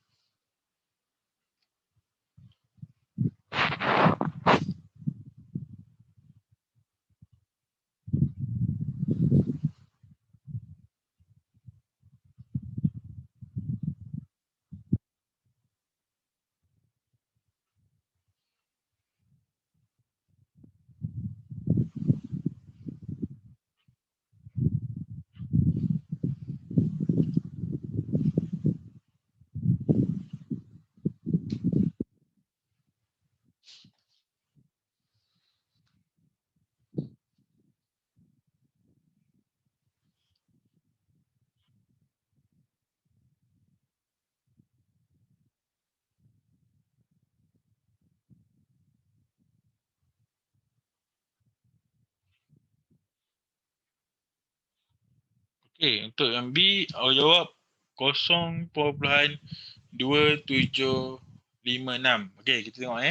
Okay, untuk yang B, awak jawab 0.2756. Okay, kita tengok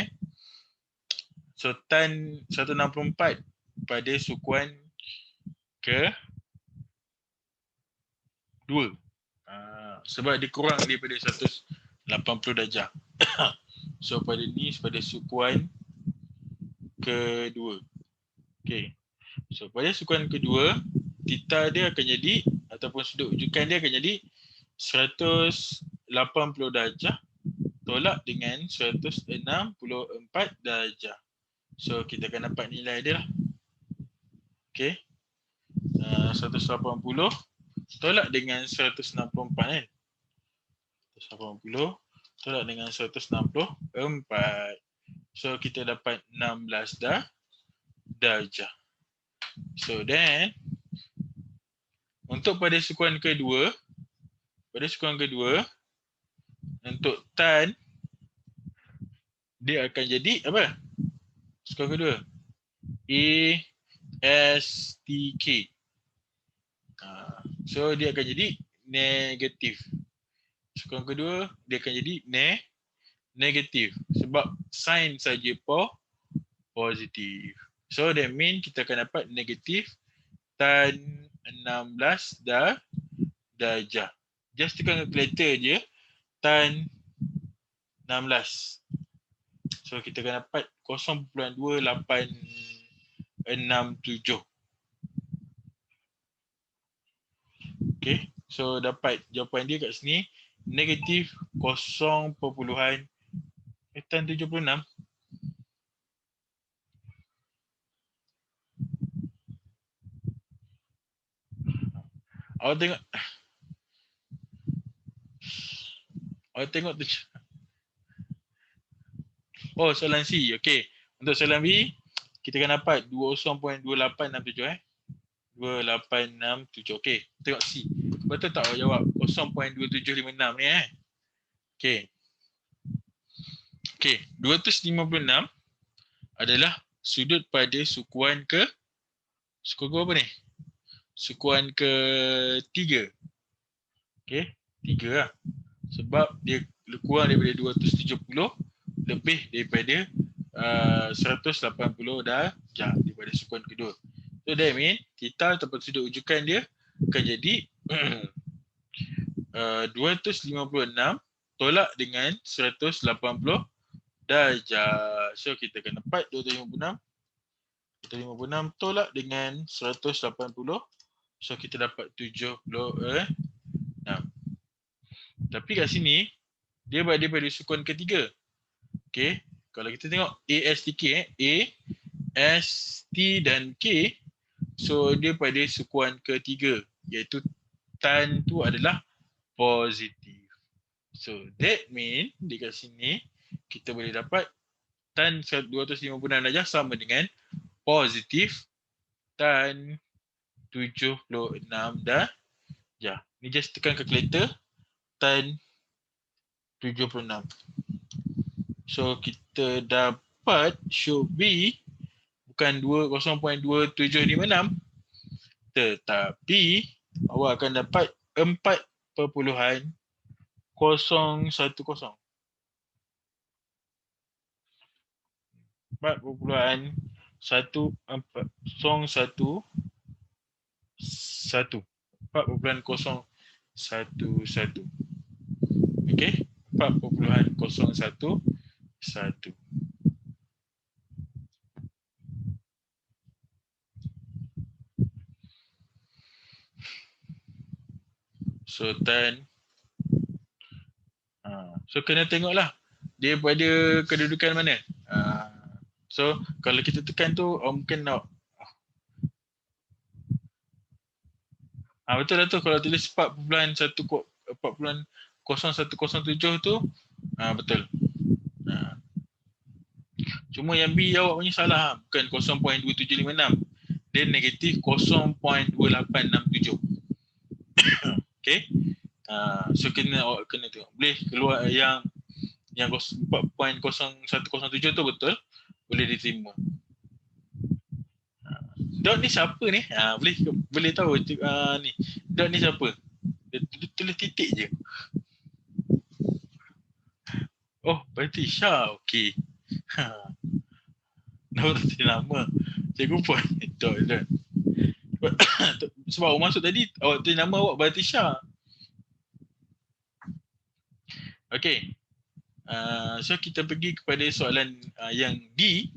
So, tan 164 pada sukuan ke 2. Sebab dia kurang daripada 180 darjah. So, pada ni, pada sukuan kedua. Okay. So, pada sukuan kedua, theta dia akan jadi, ataupun sudut rujukan dia akan jadi 180 darjah tolak dengan 164 darjah. So, kita akan dapat nilai dia lah. Okay. 180 tolak dengan 164 kan. 180 tolak dengan 164. So, kita dapat 16 darjah. So, then untuk pada sukuan kedua, untuk tan dia akan jadi apa? Sukuan kedua ASTK. So dia akan jadi negatif. Sukuan kedua dia akan jadi negatif sebab sign saja positif. So that mean kita akan dapat negatif tan 16 darjah. Just tekan calculator je tan 16. So kita akan dapat 0.2867. Okay, so dapat jawapan dia kat sini negatif 0.76. Awak tengok tu. Oh, soalan C. Okey. Untuk soalan B, kita akan dapat 20.2867 2867. Okey, tengok C. Betul tak awak jawab 0.2756 ni Okey. Okey, 256 adalah sudut pada sukuan ke apa ni? Sukuan ke-3. Okey, 3 lah. Sebab dia kurang daripada 270 lebih daripada 180 darjah daripada sukuan kedua. So that mean theta ataupun sudut rujukan dia akan jadi 256 tolak dengan 180 darjah. So kita akan dapat 256 256 tolak dengan 180. So kita dapat 76. Tapi kat sini dia pada sukuan ketiga. Okey, kalau kita tengok A, S, T, K A, S, T dan K, so dia pada sukuan ketiga, iaitu tan tu adalah positif. So that mean dekat sini kita boleh dapat tan 256 darjah sama dengan positif tan 76 darjah. Ni just tekan calculator, tan 76. So kita dapat should be bukan 0.2756, tetapi awak akan dapat 4.010. 4.011. Okey, 4.011. So tan, so kena tengoklah dia pada kedudukan mana. So kalau kita tekan tu mungkin nak betul lah tu, kalau tulis 4.01017 tu betul. Cuma yang B awak punya salah, bukan 0.2756. Dia negatif 0.2867. Okey. So awak kena tengok. Boleh keluar yang 4.0107 tu betul, boleh diterima. Dot ni siapa ni? Boleh tahu ni. Dot ni siapa? Dia tulis titik je. Oh, berarti Syah. Okey. Nama tak nama. Cikgu pun dot. Sebab awak masuk tadi, awak tulis nama awak berarti Syah. Okey. So kita pergi kepada soalan yang D.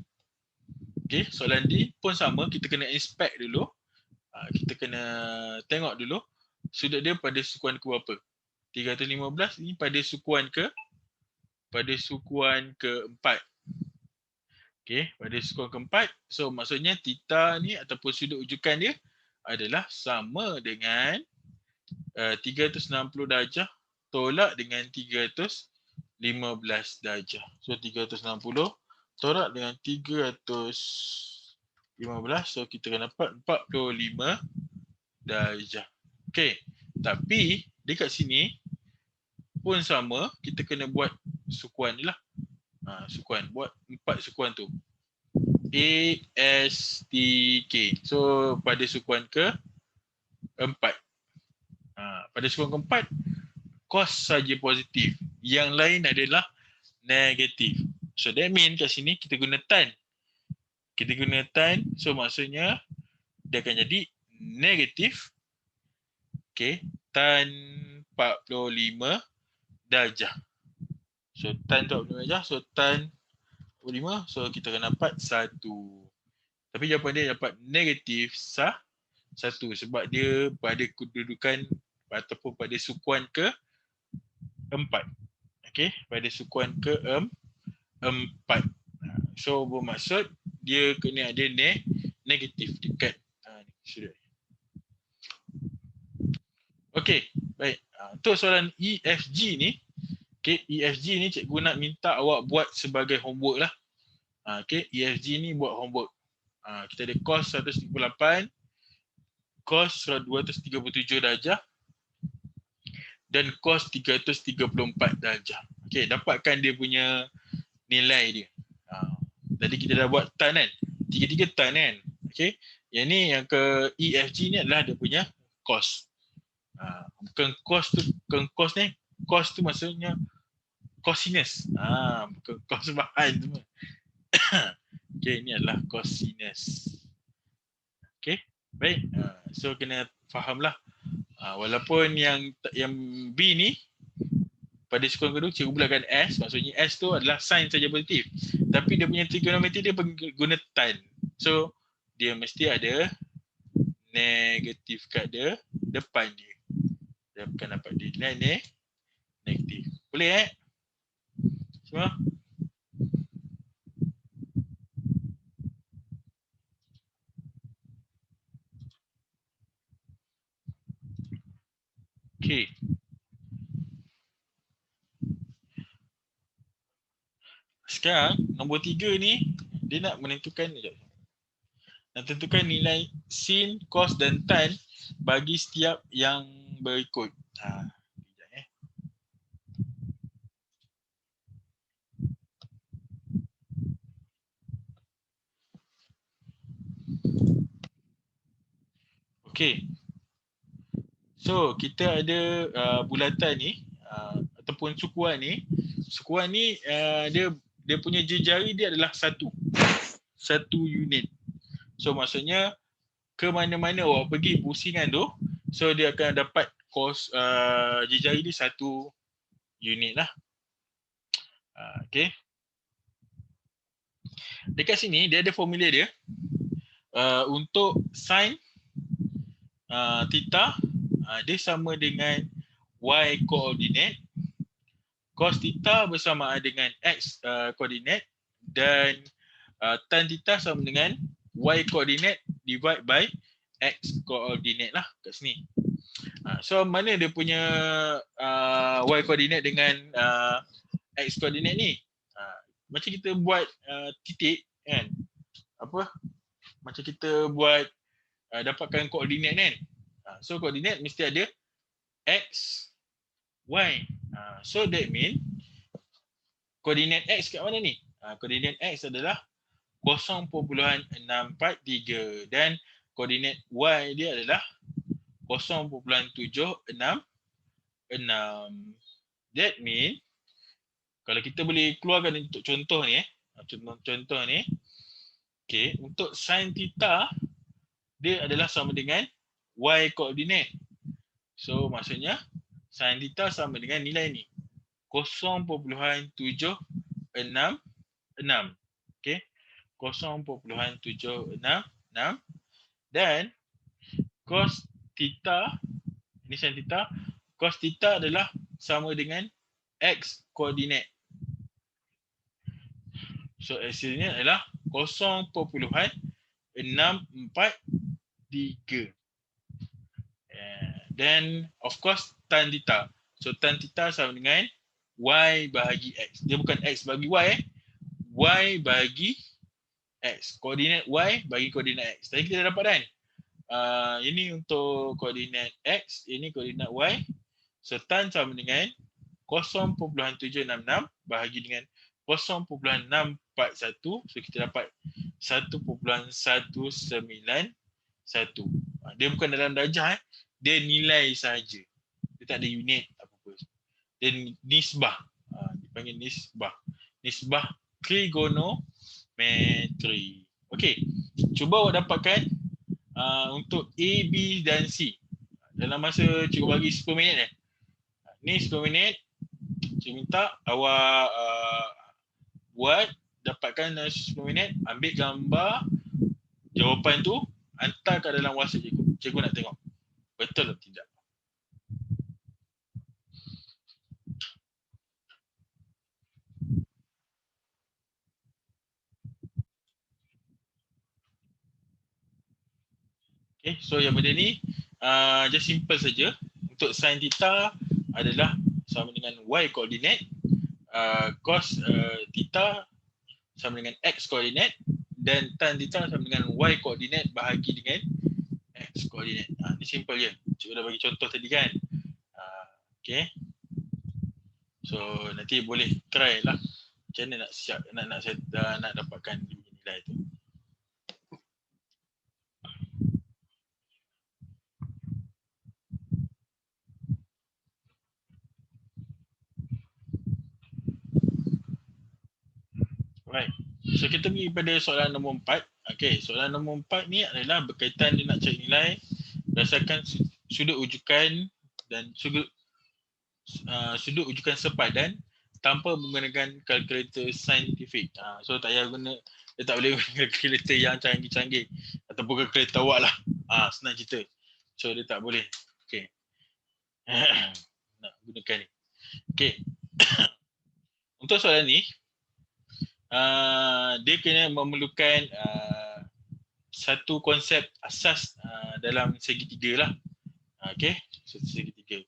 Okey, soalan D pun sama, kita kena inspect dulu. Kita kena tengok dulu sudut dia pada sukuan ke berapa. 315 ni pada sukuan keempat. Okey, pada sukuan keempat. So maksudnya theta ni ataupun sudut ujukan dia adalah sama dengan 360 darjah tolak dengan 315 darjah. So 360 tolak dengan 315, so kita akan dapat 45 darjah. Okey, tapi dekat sini pun sama, kita kena buat sukuan je lah. Sukuan, buat 4 sukuan tu. A, S, T, K. So pada sukuan keempat. Pada sukuan keempat, cos saja positif. Yang lain adalah negatif. So that mean kat sini kita guna tan. So maksudnya dia akan jadi negatif. Okay, tan 45 darjah. So tan 45 darjah, so tan 45, so kita akan dapat 1. Tapi jawapan dia dapat negatif 1 sebab dia pada kedudukan ataupun pada sukuan keempat. Okay, pada sukuan keempat. So bermaksud dia kena ada negatif dekat sudut. Okey, baik. Untuk soalan EFG ni, okey, EFG ni cikgu nak minta awak buat sebagai homework lah. Okey, EFG ni buat homework. Kita ada cos 138, cos 237 darjah dan cos 334 darjah. Okey, dapatkan dia punya nilai dia. Tadi kita dah buat tan kan? 3 tan kan? Okey. Yang ni yang ke EFG ni adalah dia punya cos. Bukan cos tu, bukan cos ni. Cos tu maksudnya cosinus. Bukan cos bahan semua. Okey, ni adalah cosinus. Okey. Baik. So kena fahamlah. Walaupun yang B ni pada sukuan kedua cikgu mulakan S, maksudnya S tu adalah sin saja positif. Tapi dia punya trigonometri dia guna tan. So dia mesti ada negatif kat dia depan dia. Dia akan dapat nilai negatif. Boleh semua? Okey. Sekarang nombor 3 ni dia nak menentukan nilai sin, cos dan tan bagi setiap yang berikut. Sekejap Okey. So kita ada bulatan ni ataupun sukuan ni. Sukuan ni dia punya jari dia adalah satu unit. So maksudnya ke mana-mana awak pergi pusingan tu, so dia akan dapat kos jari dia 1 unit lah. Okey. Dekat sini dia ada formula dia. Untuk sin theta dia sama dengan y koordinat, cos theta bersamaan dengan x koordinat, dan tan theta sama dengan y koordinat divide by x koordinat lah kat sini. So mana dia punya y koordinat dengan x koordinat ni? Macam kita buat titik kan, macam kita buat dapatkan koordinat kan. So koordinat mesti ada x, y. So that mean koordinat x kat mana ni? Koordinat x adalah 0.643 dan koordinat y dia adalah 0.766. That mean kalau kita boleh keluarkan untuk contoh ni contoh ni, okey, untuk sin theta dia adalah sama dengan y koordinat. So maksudnya sin theta sama dengan nilai ni 0.766. Okey. 0.766 dan cos theta, ini sin theta, cos theta adalah sama dengan x koordinat. So hasilnya adalah 0.643. Then of course tan theta. So tan theta sama dengan y bahagi x. Dia bukan x bagi y y bagi x. Koordinat y bagi koordinat x. Tadi kita dah dapat kan? Ini untuk koordinat x, ini koordinat y. So tan sama dengan 0.766 bahagi dengan 0.641. So kita dapat 1.191. Dia bukan dalam darjah, dia nilai sahaja. Dia tak ada unit apa-apa. Dia nisbah. Dipanggil nisbah. Nisbah trigonometri. Okey. Cuba awak dapatkan untuk A, B dan C. Dalam masa cikgu bagi 10 minit ni 10 minit. Cikgu minta awak buat, dapatkan 10 minit, ambil gambar jawapan tu, hantar ke dalam WhatsApp cikgu. Cikgu nak tengok betul atau tidak. Okay, so yang benda ni just simple saja. Untuk sin theta adalah sama dengan y koordinat, cos theta sama dengan x koordinat, dan tan theta sama dengan y koordinat bahagi dengan x koordinat. Ni simple je. Cikgu dah bagi contoh tadi kan. Okay. So nanti boleh try lah macam mana nak siap nak dapatkan nilai tu. Right. So kita pergi pada soalan nombor 4. Okey, soalan nombor 4 ni adalah berkaitan dia nak cari nilai berdasarkan sudut ujukan dan sudut ujukan sepadan tanpa menggunakan kalkulator saintifik. So tak payah guna, dia tak boleh guna kalkulator yang canggih-canggih ataupun kalkulator awak lah. Senang cerita. So dia tak boleh. Okay. Nak gunakan ni. Okay. Untuk soalan ni, dia kena memerlukan satu konsep asas dalam segitiga lah. Okay. Satu segitiga.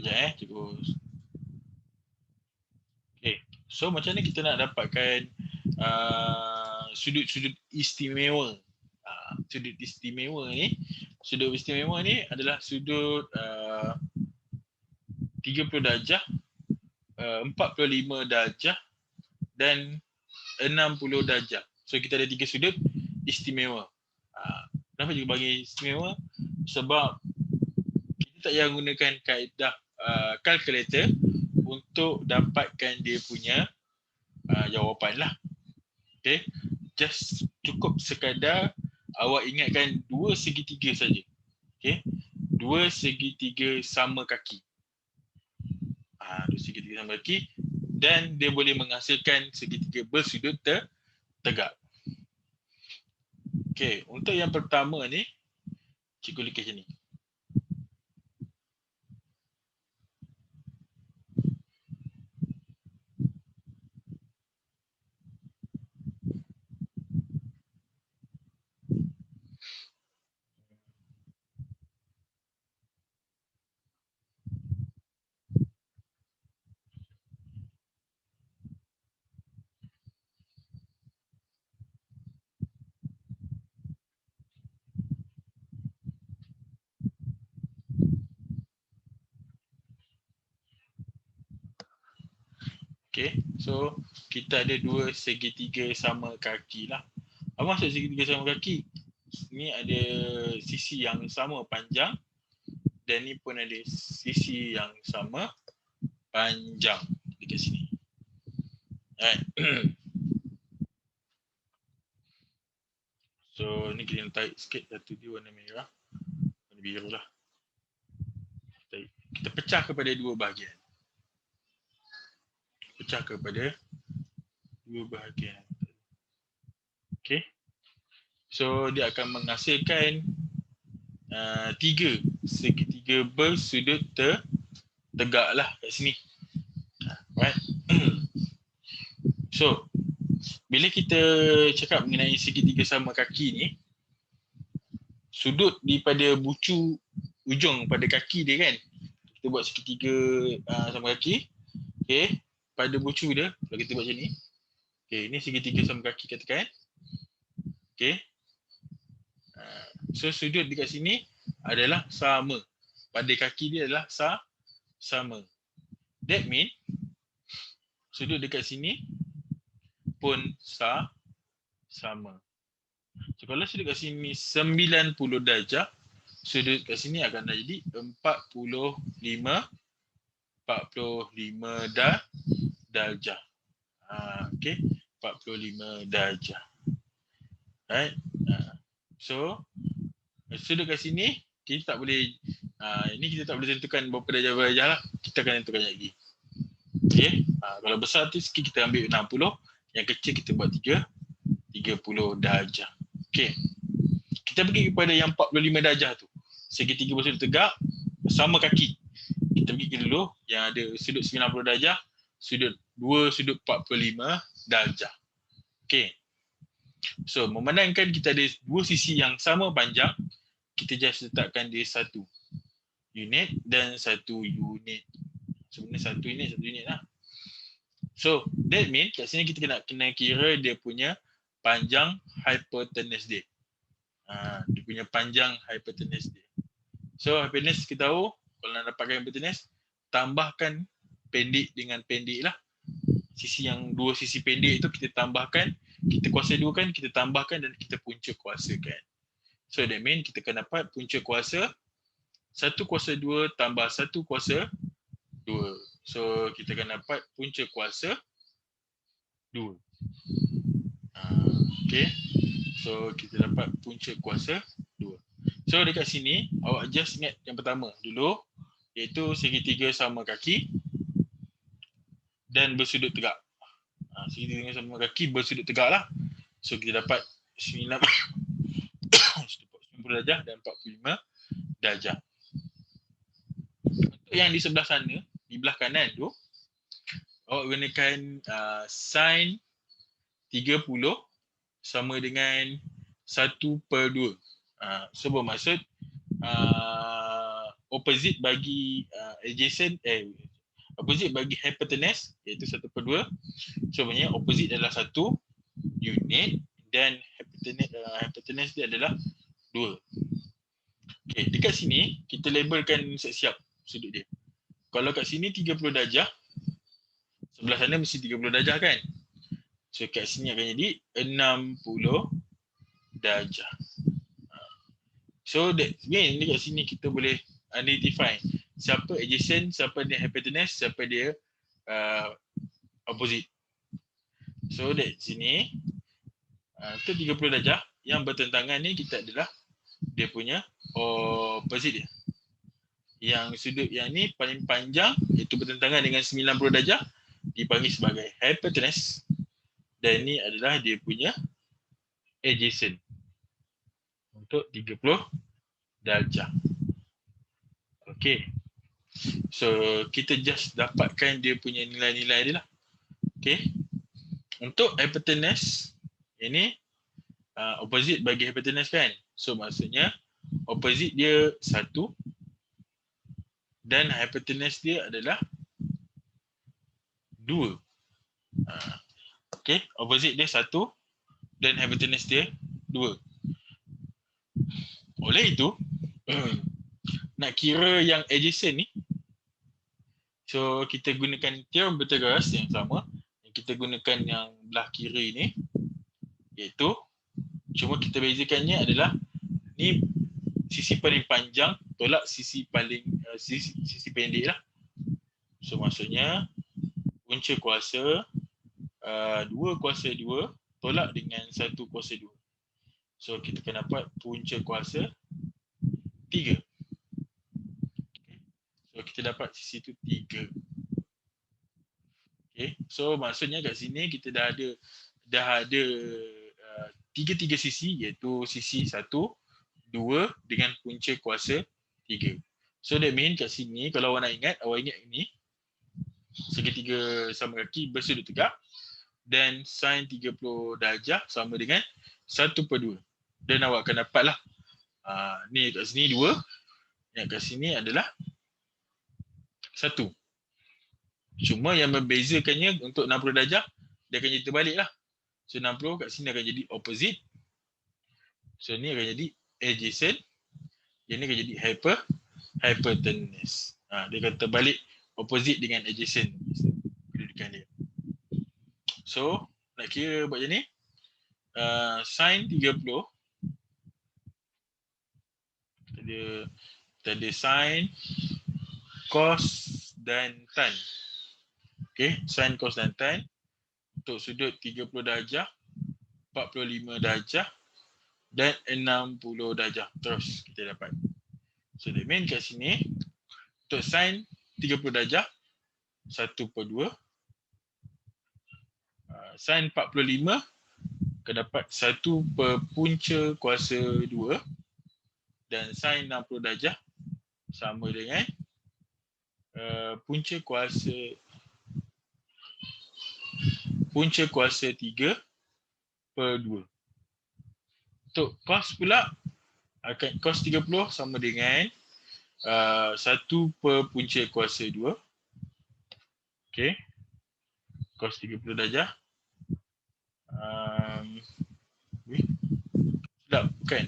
Sekejap cikgu. Okay. So macam ni kita nak dapatkan sudut-sudut istimewa. Sudut istimewa ni adalah sudut 30 darjah, 45 darjah dan 60 darjah. So kita ada 3 sudut istimewa. Kenapa juga bagi istimewa? Sebab kita tak payah gunakan kaedah kalkulator untuk dapatkan dia punya jawapan lah. Okay. Just cukup sekadar awak ingatkan dua segitiga saja. Okay. Dua segitiga sama kaki. Dua segitiga sama kaki dan dia boleh menghasilkan segitiga bersudut tegak. Okay. Untuk yang pertama ni, cikgu lukis macam ni. Okay, so kita ada dua segitiga sama kaki lah. Apa maksud segitiga sama kaki? Ni ada sisi yang sama panjang dan ni pun ada sisi yang sama panjang dekat sini. Alright. So ni kita tarik sikit, satu dia warna merah, warna biru lah. Kita pecah kepada dua bahagian. Okay. So dia akan menghasilkan 3 segitiga bersudut tegak lah kat sini. Right. So bila kita cakap mengenai segitiga sama kaki ni, sudut daripada bucu ujung pada kaki dia kan, kita buat segitiga sama kaki. Okay. Pada bucu dia, kalau kita buat macam ni. Okay, ni segitiga sama kaki katakan. Okay. So sudut dekat sini adalah sama. Pada kaki dia adalah sama. That mean sudut dekat sini pun sama. So kalau sudut kat sini 90 darjah, sudut kat sini akan jadi 45 darjah. Okay, 45 darjah. Right. So sudut kat sini kita tak boleh ini kita tak boleh tentukan berapa darjah lah. Kita akan tentukan lagi. Okay. Kalau besar tu sikit kita ambil 60, yang kecil kita buat 30 darjah. Okay. Kita pergi kepada yang 45 darjah tu. Segitiga bersudut tegak sama kaki. Kita pergi dulu yang ada sudut 90 darjah, sudut 45 darjah. Okay. So memandangkan kita ada dua sisi yang sama panjang, kita just letakkan dia satu unit dan satu unit. Sebenarnya satu unit lah. So that means kat sini kita kena kira dia punya panjang hypotenuse dia. Dia punya panjang hypotenuse dia. So hypotenuse kita tahu kalau nak dapatkan hypotenuse, tambahkan pendek dengan pendek lah. Sisi yang dua sisi pendek itu kita tambahkan, kita kuasa 2 kan, kita tambahkan dan kita punca kuasakan. So that means kita akan dapat punca kuasa 1 kuasa 2 tambah 1 kuasa 2. So kita akan dapat punca kuasa 2. Okay. So kita dapat punca kuasa 2. So dekat sini awak just ingat yang pertama dulu, iaitu segitiga sama kaki dan bersudut tegak. Segitiga sama kaki bersudut tegak lah. So kita dapat 90 darjah dan 45 darjah. Untuk yang di sebelah sana, di belah kanan tu, awak gunakan sin 30 sama dengan 1/2. So bermaksud opposite bagi adjacent opposite bagi hypotenuse iaitu 1/2. So maknanya opposite adalah 1 unit dan hypotenuse dia adalah 2. Okey, dekat sini kita labelkan siap-siap sudut dia. Kalau kat sini 30 darjah, sebelah sana mesti 30 darjah kan? So kat sini akan jadi 60 darjah. So that mean dekat sini kita boleh identify siapa adjacent, siapa dia hypotenuse, siapa dia opposite. So that sini untuk 30 darjah yang bertentangan ni kita adalah dia punya opposite dia. Yang sudut yang ni paling panjang iaitu bertentangan dengan 90 darjah dipanggil sebagai hypotenuse dan ni adalah dia punya adjacent untuk 30 darjah. Okey. So kita just dapatkan dia punya nilai-nilai dia lah. Okey. Untuk hypotenuse ini opposite bagi hypotenuse kan. So maksudnya opposite dia 1 dan hypotenuse dia adalah 2. Okey, opposite dia 1 dan hypotenuse dia 2. Oleh itu, nak kira yang adjacent ni, so kita gunakan teorem Pythagoras yang sama. Kita gunakan yang belah kiri ni, iaitu cuma kita bezakannya adalah ni sisi paling panjang tolak sisi paling sisi pendek lah. So maksudnya punca kuasa 2 kuasa 2 tolak dengan 1 kuasa 2. So kita akan dapat punca kuasa 3. So kita dapat sisi tu 3. Okay. So maksudnya kat sini kita dah ada 3 sisi, iaitu sisi 1, 2 dengan punca kuasa 3. So that mean kat sini kalau awak nak ingat, awak ingat ini segitiga sama kaki bersudut tegak dan sin 30 darjah sama dengan 1/2. Dan awak akan dapatlah ni kat sini 2, yang kat sini adalah 1. Cuma yang membezakannya untuk 60 darjah dia akan jadi terbalik lah. So 60 kat sini akan jadi opposite. So ni akan jadi adjacent. Yang ni akan jadi hypotenuse. Dia akan terbalik opposite dengan adjacent kedudukan dia. So nak kira buat macam ni. Sin 30. Kita ada sin, cos dan tan. Okay, sin, cos dan tan. Untuk sudut 30 darjah, 45 darjah dan 60 darjah. Terus kita dapat. So that mean kat sini untuk sin 30 darjah 1/2. Sin 45 akan dapat 1 per punca kuasa 2 dan sin 60 darjah sama dengan punca kuasa 3/2. Untuk cos pula akan cos 30 sama dengan 1 per punca kuasa 2. Okey. Cos 30 darjah. Sedap bukan?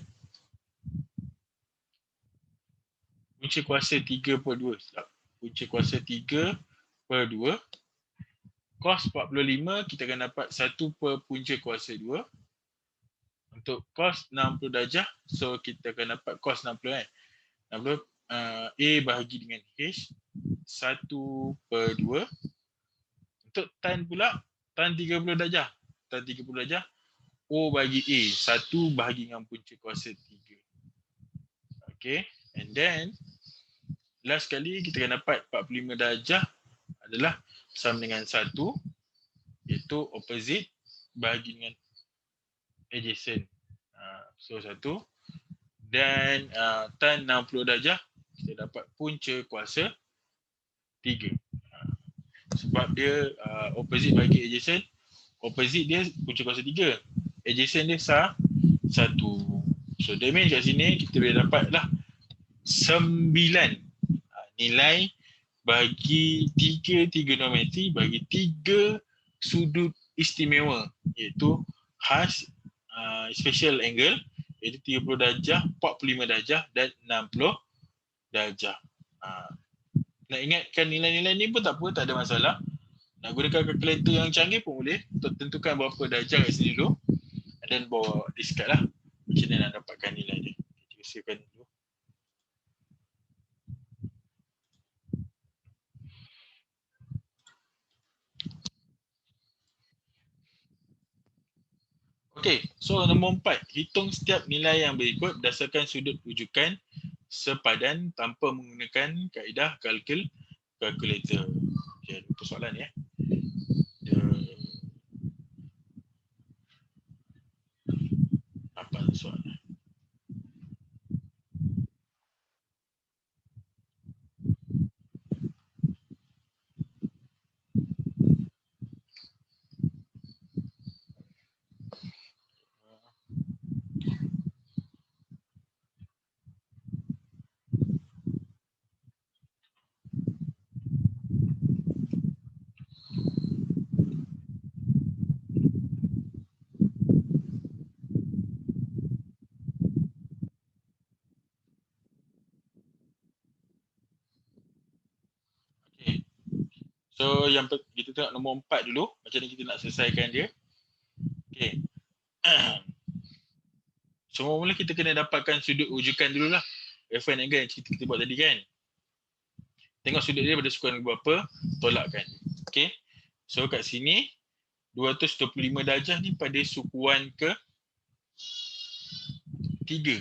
Punca kuasa 3/2. Sedap. Punca kuasa 3/2. Cos 45 kita akan dapat 1 per punca kuasa 2. Untuk cos 60 darjah, so kita akan dapat cos 60 kan. 60 A bahagi dengan H 1/2. Untuk tan pula, tan 30 darjah. Tan 30 darjah O bagi A, 1 bahagi dengan punca kuasa 3. Okay, and then last kali kita akan dapat 45 darjah adalah sama dengan 1, iaitu opposite bahagi dengan adjacent. So 1. Dan tan 60 darjah kita dapat punca kuasa 3. Sebab dia opposite bagi adjacent, opposite dia punca kuasa 3, adjacent dia 1. So that means kat sini kita boleh dapat lah 9 nilai bagi 3 trigonometri bagi 3 sudut istimewa, iaitu khas, special angle, iaitu 30 darjah, 45 darjah dan 60 darjah. Nak ingatkan nilai-nilai ni pun tak apa, tak ada masalah. Nak gunakan kalkulator yang canggih pun boleh untuk tentukan berapa darjah kat sini dulu, dan bawa discard lah macam mana nak dapatkan nilai dia. Kita siapkan dulu. Okey, so nombor 4, hitung setiap nilai yang berikut berdasarkan sudut rujukan sepadan tanpa menggunakan kaedah kalkulator. Okey, ada persoalan ya. Apa soalan? Okay. So yang kita tengok nombor 4 dulu, macam ni kita nak selesaikan dia. Okay. So mula kita kena dapatkan sudut rujukan dululah. Reference angle yang kita buat tadi kan. Tengok sudut dia pada sukuan berapa, tolakkan. Okay. So kat sini 225 darjah ni pada sukuan ke 3.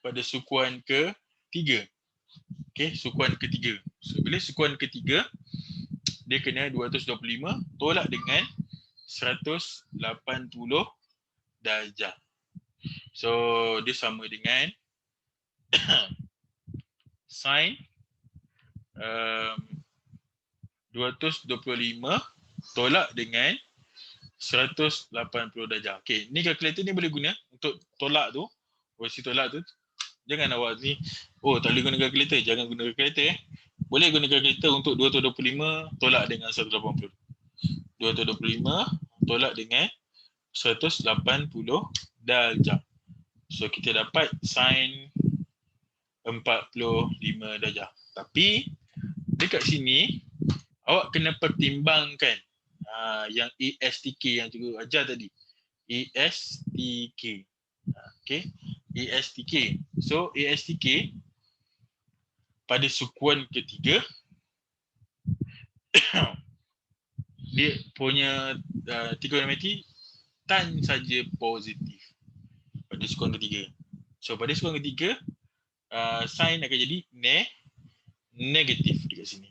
Pada sukuan ke 3. Okay, sukuan ketiga. So bila sukuan ketiga, dia kena 225 tolak dengan 180 darjah. So dia sama dengan sin 225 tolak dengan 180 darjah. Okay, ni kalkulator ni boleh guna untuk tolak tu. Versi tolak tu, jangan awak ni, tak boleh guna kalkulator, jangan guna kalkulator Boleh guna kalkulator untuk 225 tolak dengan 180. 225 tolak dengan 180 darjah. So kita dapat sin 45 darjah. Tapi dekat sini awak kena pertimbangkan yang ESTK yang cikgu ajar tadi. ESTK. Okay. ESTK. So ESTK pada sukuan ketiga dia punya trigonometri tan saja positif pada sukuan ketiga. So pada sukuan ketiga sin akan jadi negatif dekat sini.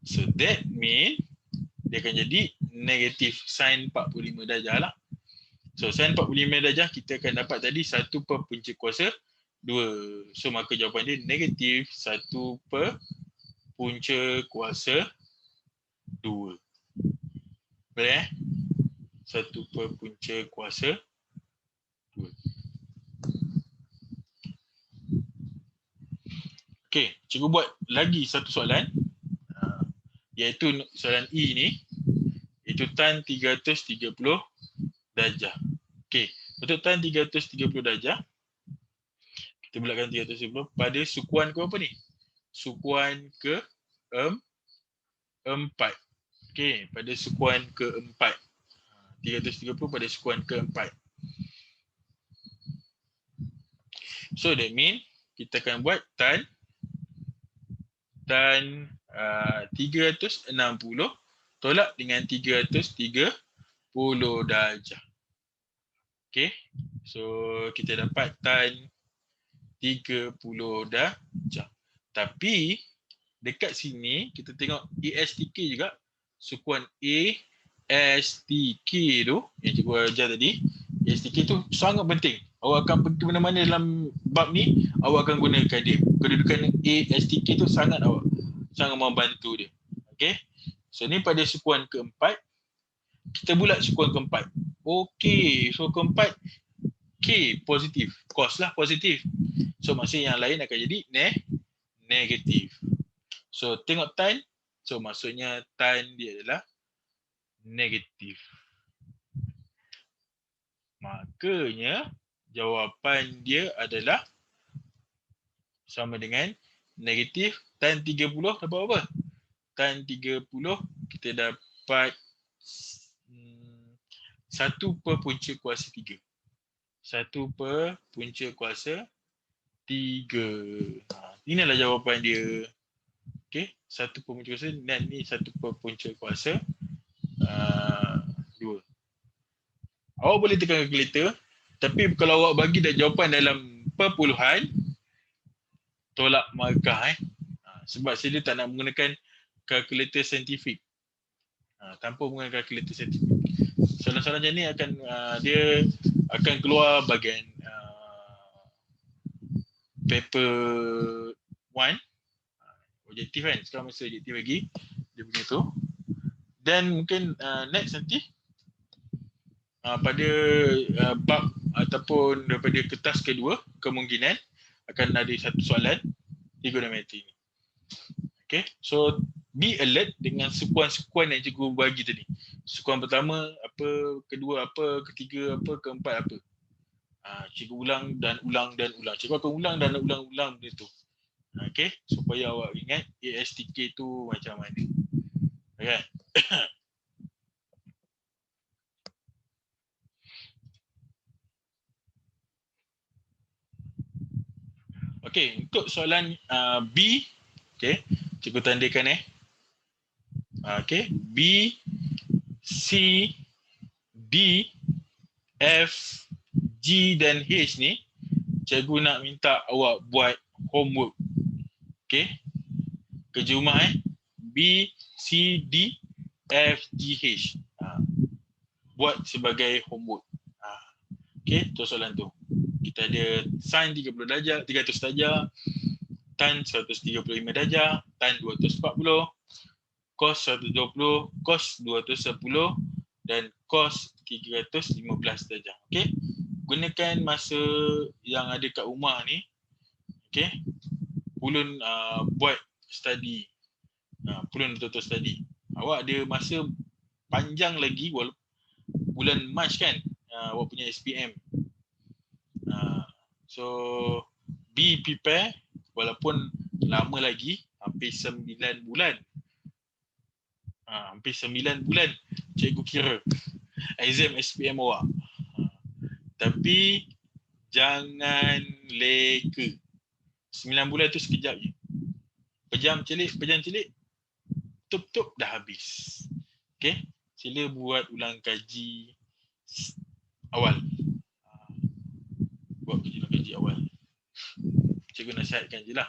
So that mean dia akan jadi negatif sin 45 darjah lah. So sin 45 darjah kita akan dapat tadi 1 per punca kuasa 2. So maka jawapan dia negatif 1 per punca kuasa 2. Boleh 1 per punca kuasa 2. Okey, cikgu buat lagi satu soalan. Iaitu soalan E ni. Itu tan 330 darjah. Okey, untuk tan 330 darjah, kita bulatkan 330 pada sukuan ke apa ni? Sukuan ke 4. Okey, pada sukuan ke 4. 330 pada sukuan ke 4. So that mean kita akan buat tan 360 tolak dengan 330 darjah. Okay, so kita dapat tan 30 darjah. Tapi dekat sini kita tengok ASTK juga, sukuan ASTK tu yang cikgu ajar tadi. ASTK tu sangat penting. Awak akan pergi mana-mana dalam bab ni, awak akan gunakan dia. Kedudukan ASTK tu sangat membantu dia. Okay, so ni pada sukuan keempat. Kita bulat sukuan keempat. Okay, so keempat K positif, cos lah positif. So maksudnya yang lain akan jadi negatif. So tengok tan, so maksudnya tan dia adalah negatif. Makanya jawapan dia adalah sama dengan negatif tan 30 dapat apa? Tan 30 kita dapat 1 per punca kuasa 3. 1 per punca kuasa 3. Inilah jawapan dia. Okey, 1 per punca kuasa dan ni 1 per punca kuasa 2. Awak boleh tekan kalkulator, tapi kalau awak bagi dah jawapan dalam perpuluhan, tolak markah sebab saya tak nak menggunakan kalkulator saintifik. Tanpa menggunakan kalkulator saintifik. Soalan-soalan macam ni akan dia akan keluar bahagian paper 1 objektif kan. Sekarang masa objektif lagi dia punya tu. Dan mungkin next nanti pada bab ataupun daripada kertas kedua, kemungkinan akan ada satu soalan trigonometri ni. Okay, so be alert dengan sukuan-sukuan yang cikgu bagi tadi. Sukuan pertama apa, kedua apa, ketiga apa, keempat apa. Cikgu ulang dan ulang dan ulang. Cikgu akan ulang dan ulang-ulang benda tu. Okay, supaya awak ingat ASTK tu macam mana. Okay. Okey, untuk soalan B, okey, cikgu tandakan okey, B, C, D, F, G dan H ni cikgu nak minta awak buat homework. Okey. Kerja rumah B, C, D, F, G, H. Buat sebagai homework. Okey, tu soalan tu. Kita ada sin 30 darjah, 300 darjah, tan 135 darjah, tan 240, cos 120, cos 210 dan cos 315 darjah. Okey. Gunakan masa yang ada kat rumah ni. Okey. Pulun buat study. Pulun betul-betul study. Awak ada masa panjang lagi bulan Mac kan, awak punya SPM. So be prepare walaupun lama lagi, hampir 9 bulan. Hampir 9 bulan cikgu kira exam SPM awak. Tapi jangan leka. 9 bulan tu sekejap je. Pejam celik, tup dah habis. Okey, sila buat ulang kaji awal. Buat ulang kaji awal. Cikgu nasihatkan je lah.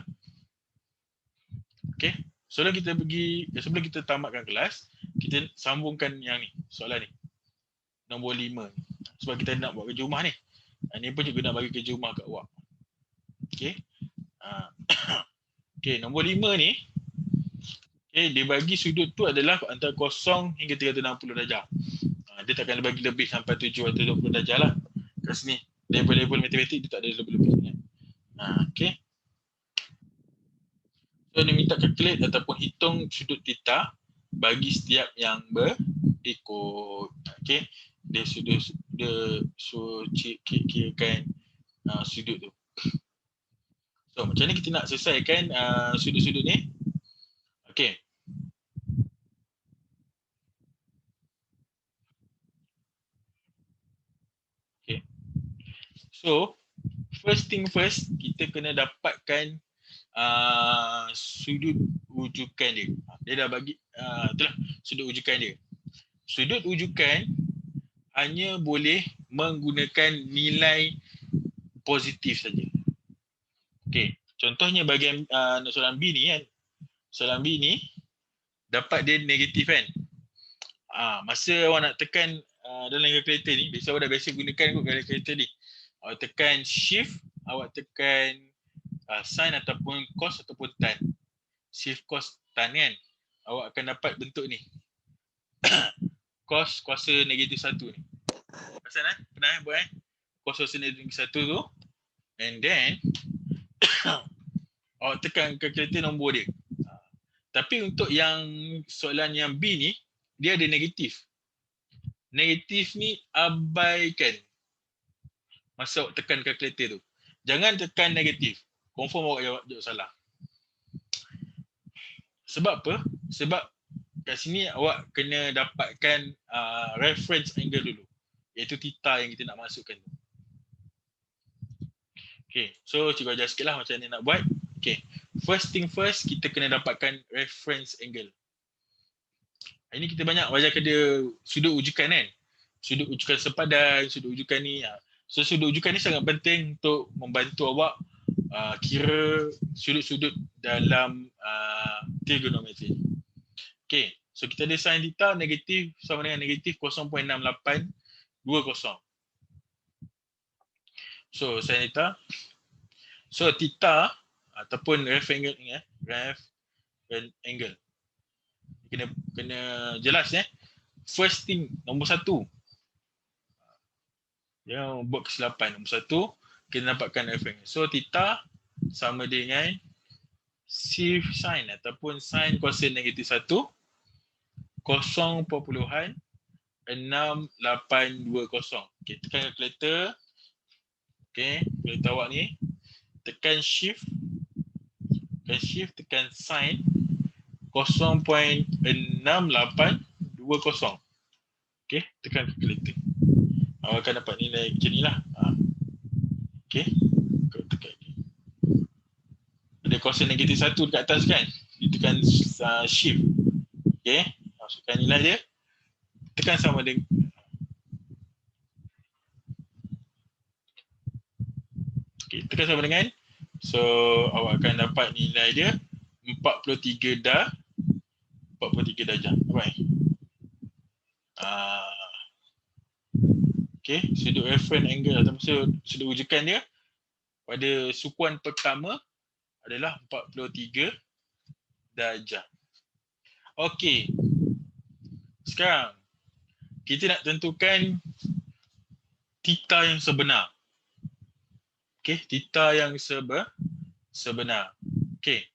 Okey, sebelum kita tamatkan kelas, kita sambungkan yang ni, soalan ni. Nombor 5 ni. Sebab kita nak buat kerja rumah ni. Ni pun cikgu nak bagi kerja rumah kat awak. Okey. Okey, nombor 5 ni, okay, dia bagi sudut tu adalah antara 0 hingga 360 darjah. Dia takkan bagi lebih sampai 720 darjah lah. Kat sini, level-level matematik dia tak ada lebih-lebih. Okey. So, dia minta calculate ataupun hitung sudut theta bagi setiap yang berikut. Okey. Dia kirakan sudut tu. So, macam mana kita nak selesaikan sudut-sudut ni? Okey. So, first thing first, kita kena dapatkan sudut ujukan dia. Dia dah bagi itulah sudut ujukan dia. Sudut ujukan hanya boleh menggunakan nilai positif saja. Okey, contohnya bahagian soalan B ni kan. Soalan B ni dapat dia negatif kan. Masa awak nak tekan dalam kalkulator ni, biasa awak dah biasa gunakan kot kalkulator ni. Awak tekan shift, awak tekan sin ataupun cos ataupun tan. Shift cos tan kan. Awak akan dapat bentuk ni. Cos kuasa negatif 1 ni. Pasal pernah buat cos kuasa negatif 1 tu. And then awak tekan kalkulator nombor dia. Tapi untuk yang soalan yang B ni, dia ada negatif. Negatif ni abaikan masa awak tekan kalkulator tu. Jangan tekan negatif. Confirm awak jawab salah. Sebab apa? Sebab kat sini awak kena dapatkan reference angle dulu. Iaitu theta yang kita nak masukkan tu. Okay, so cikgu ajar sikit lah macam mana nak buat. Okay, first thing first, kita kena dapatkan reference angle. Ini kita banyak belajar dia sudut ujukan kan. Sudut ujukan sepadan, sudut ujukan ni. So sudut ujukan ni sangat penting untuk membantu awak kira sudut-sudut dalam trigonometri. Okay, so kita ada sin theta negatif sama dengan negatif 0.6820. So sin theta. So theta ataupun ref angle ni ref angle. Kena jelas First thing nombor 1. Dia buat kesilapan. Nombor 1 kita dapatkan ref angle. So theta sama dengan shift sin ataupun sin kuasa negatif 1 0.6820. Okay, tekan kalkulator. Okay, kalkulator awak ni. Tekan shift. Tekan sin 0.6820. Okay, tekan kalkulator. Awak akan dapat nilai macam ni lah. Okay, tekan ni. Ada kuasa negatif 1 dekat atas kan. Ditekan shift. Okay, masukkan nilai dia. Tekan sama dengan tekan sama dengan. So awak akan dapat nilai dia 43 darjah. Apa ni? Okay, sudut reference angle ataupun sudut ujukan dia pada sukuan pertama adalah 43 darjah. Okey. Sekarang kita nak tentukan theta yang sebenar. Okey, theta yang sebenar. Okey.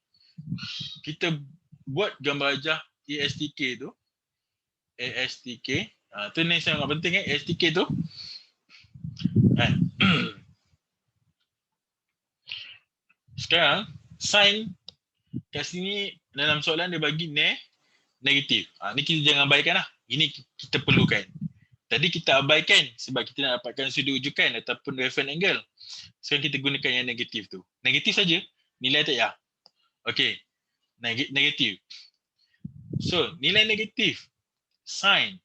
Kita buat gambar rajah ASTK tu. ASTK. Tu ni sangat penting ASTK tu. Sekarang sin kat sini dalam soalan dia bagi negatif. Ni kita jangan abaikan lah. Ini kita perlukan. Tadi kita abaikan sebab kita nak dapatkan sudut ujukan ataupun reference angle. Sekarang kita gunakan yang negatif tu. Negatif saja, nilai tak payah. Okey. Negatif. So, nilai negatif sin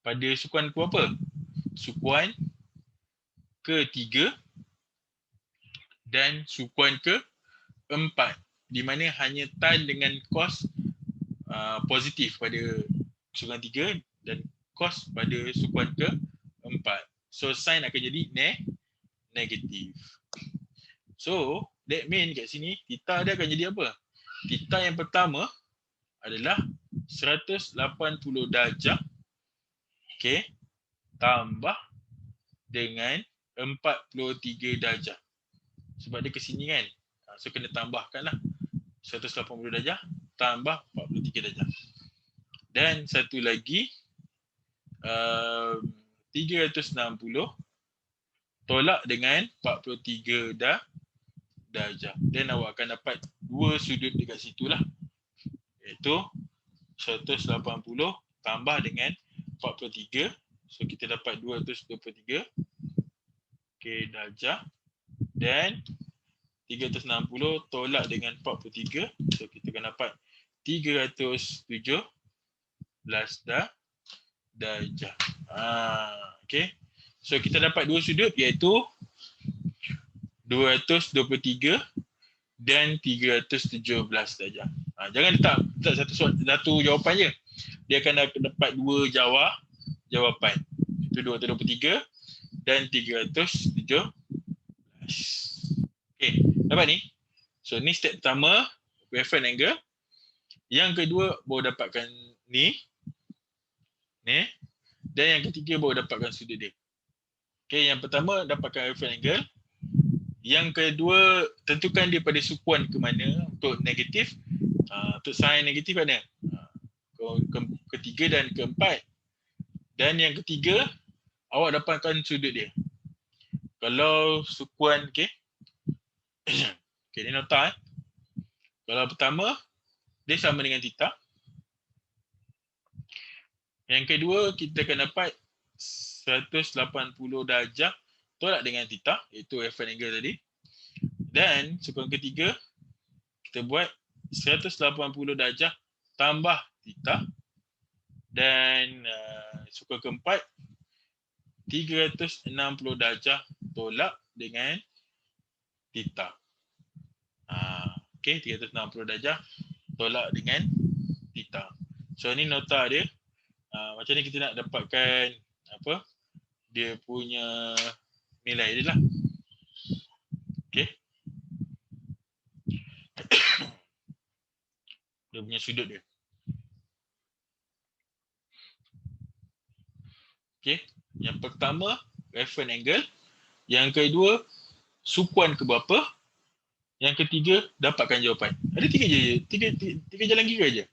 pada sukuan ke apa? Sukuan ke-3 dan sukuan ke-4, di mana hanya tan dengan cos positif pada sukuan 3 dan cos pada sukuan ke-4. So sin akan jadi negatif. So that mean kat sini theta dia akan jadi apa? Theta yang pertama adalah 180 darjah. Okey. Tambah dengan 43 darjah. Sebab dia ke sini kan. So kena tambahkanlah 180 darjah tambah 43 darjah. Dan satu lagi 360 tolak dengan 43 darjah. Dan awak akan dapat dua sudut dekat situlah. Iaitu 180 tambah dengan 43. So kita dapat 223 darjah dan 360 tolak dengan 43. So kita akan dapat 317 darjah. Okay. So kita dapat dua sudut iaitu 223 dan 317 darjah. Jangan letak satu jawapan je. Dia akan dapat dua jawapan. Itu 223 dan 317. Okay, dapat ni. So ni step pertama, reference angle. Yang kedua baru dapatkan ni. Dan yang ketiga baru dapatkan sudut dia. Okay, yang pertama dapatkan reference angle. Yang kedua, tentukan dia pada sukuan ke mana untuk negatif. Untuk sin negatif mana? Ketiga dan keempat. Dan yang ketiga, awak dapatkan sudut dia. Kalau sukuan, okay. Okay, ni nota. Kalau pertama, dia sama dengan theta. Yang kedua, kita akan dapat 180 darjah tolak dengan theta, iaitu reference angle tadi. Dan sukuan ketiga, kita buat 180 darjah tambah theta. Dan sukuan keempat, 360 darjah tolak dengan theta. Okay, 360 darjah tolak dengan theta. So ni nota dia. Macam ni kita nak dapatkan apa? Dia punya nilai dia lah. Okay. Dia punya sudut dia. Okay. Yang pertama, reference angle. Yang kedua, sukuan ke berapa. Yang ketiga, dapatkan jawapan. Ada tiga je. Tiga jalan kira je.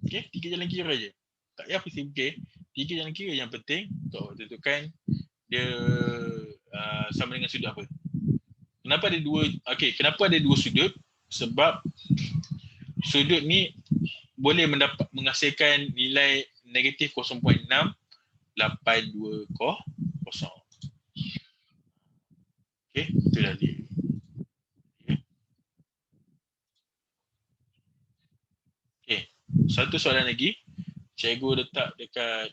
Okay. Tiga jalan kira je. Tak payah pasti okay. Tiga jalan kira yang penting untuk tentukan dia sama dengan sudut apa. Kenapa ada dua? Okay, kenapa ada dua sudut? Sebab sudut ni boleh menghasilkan nilai negatif 0.682 kosong. Okay, itu dah dia. Okay, satu soalan lagi. Cikgu letak dekat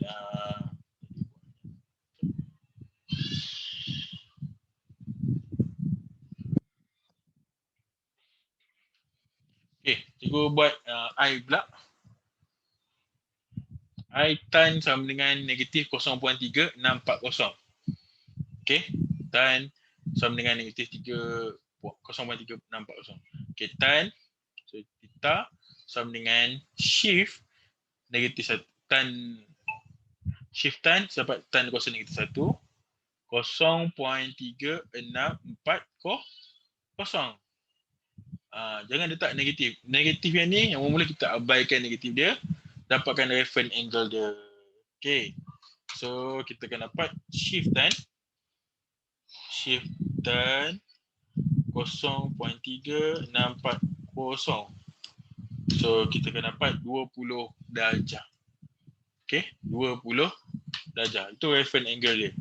okay, cikgu buat I pula. I tan sama dengan negatif 0.3640. Okay, tan sama dengan negatif 0.3640. Okay, tan. So, theta sama dengan shift negatif 1. Tan shift tan dapat tan kuasa negatif 1. 0.3640. Jangan letak negatif. Negatif yang ni, yang mula kita abaikan negatif dia. Dapatkan reference angle dia. Okay. So, kita akan dapat shift tan 0.3640. So, kita akan dapat 20 darjah. Okay, 20 darjah. Itu reference angle dia.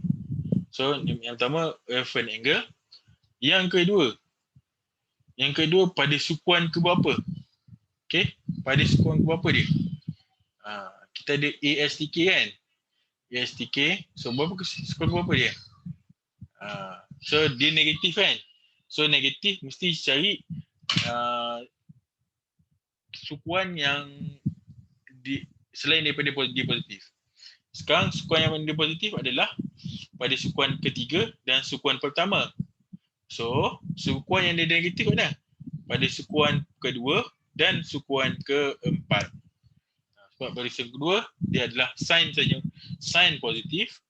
So, yang pertama, reference angle. Yang kedua, pada sukuan ke berapa? Okay, pada sukuan ke berapa dia? Kita ada ASTK kan? ASTK. So, sukuan ke berapa dia? So, dia negatif kan? So, negatif mesti cari sukuan yang selain daripada dia positif. Sekarang sukuan yang dia positif adalah pada sukuan ketiga dan sukuan pertama. So, sukuan yang dia negatif mana? Pada sukuan kedua dan sukuan keempat. Sebab pada sukuan kedua, dia adalah sin saja. Sin positif.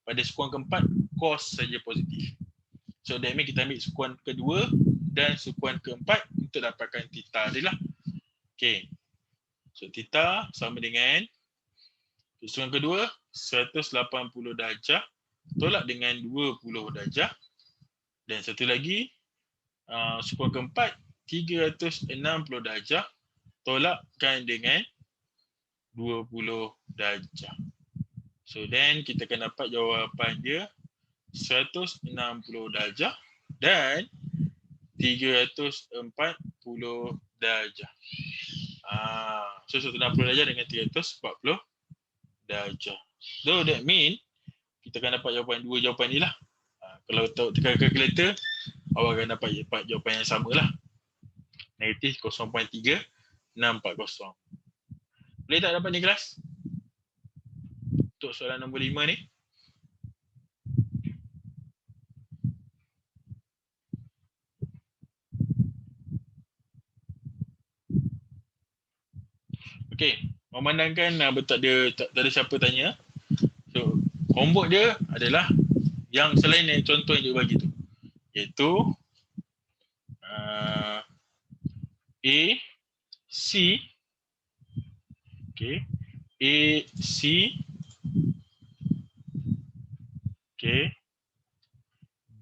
Pada sukuan keempat, cos saja positif. So, that means kita ambil sukuan kedua dan sukuan keempat untuk dapatkan theta dia lah. Okay. So, theta sama dengan sukuan kedua 180 darjah tolak dengan 20 darjah. Dan satu lagi sukuan keempat 360 darjah tolakkan dengan 20 darjah. So then kita akan dapat jawapan dia 160 darjah dan 340 darjah. So 160 darjah dengan 340 darjah. So that mean kita akan dapat jawapan dua jawapan ni lah. Kalau tekan kalkulator, awak akan dapat jawapan yang sama lah. Negatif 0.3640. Boleh tak dapat ni kelas? Untuk soalan nombor 5 ni. Okey, memandangkan tak ada siapa tanya. So, homework dia adalah yang selain yang contoh yang dia bagi tu. Iaitu A, C, okay, A, C, okay,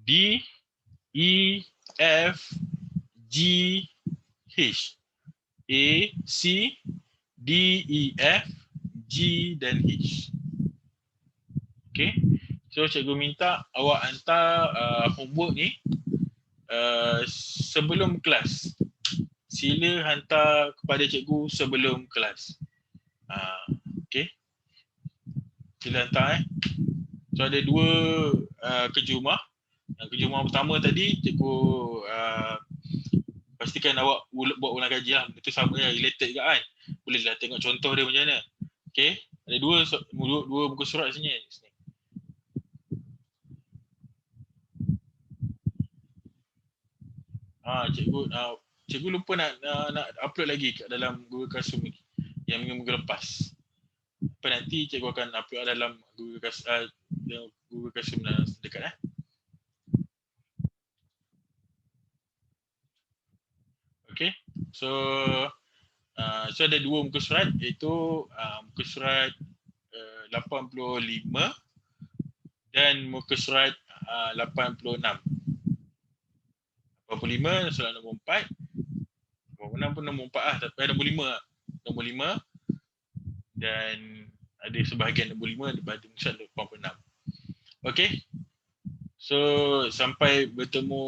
D, E, F, G, H. A, C, D, E, F, G dan H. Okay. So cikgu minta awak hantar homework ni sebelum kelas. Sila hantar kepada cikgu sebelum kelas. Okay. Sila hantar So ada dua kerja rumah. Kerja rumah pertama tadi cikgu pastikan awak buat ulang kaji lah. Itu sama lah, related juga kan. Bolehlah tengok contoh dia macam mana. Okay. Ada dua buku surat sini. Cikgu lupa nak upload lagi kat dalam Google Classroom ni. Yang minggu lepas. Nanti cikgu akan upload dalam Google Classroom dekat Okay. So ada dua muka surat, iaitu muka surat 85 dan muka surat 86. 85 soalan nombor 4. Nombor 6 pun nombor 4 lah, tapi nombor 5 lah. Nombor 5 dan ada sebahagian nombor 5 daripada muka surat 86. Okay. So sampai bertemu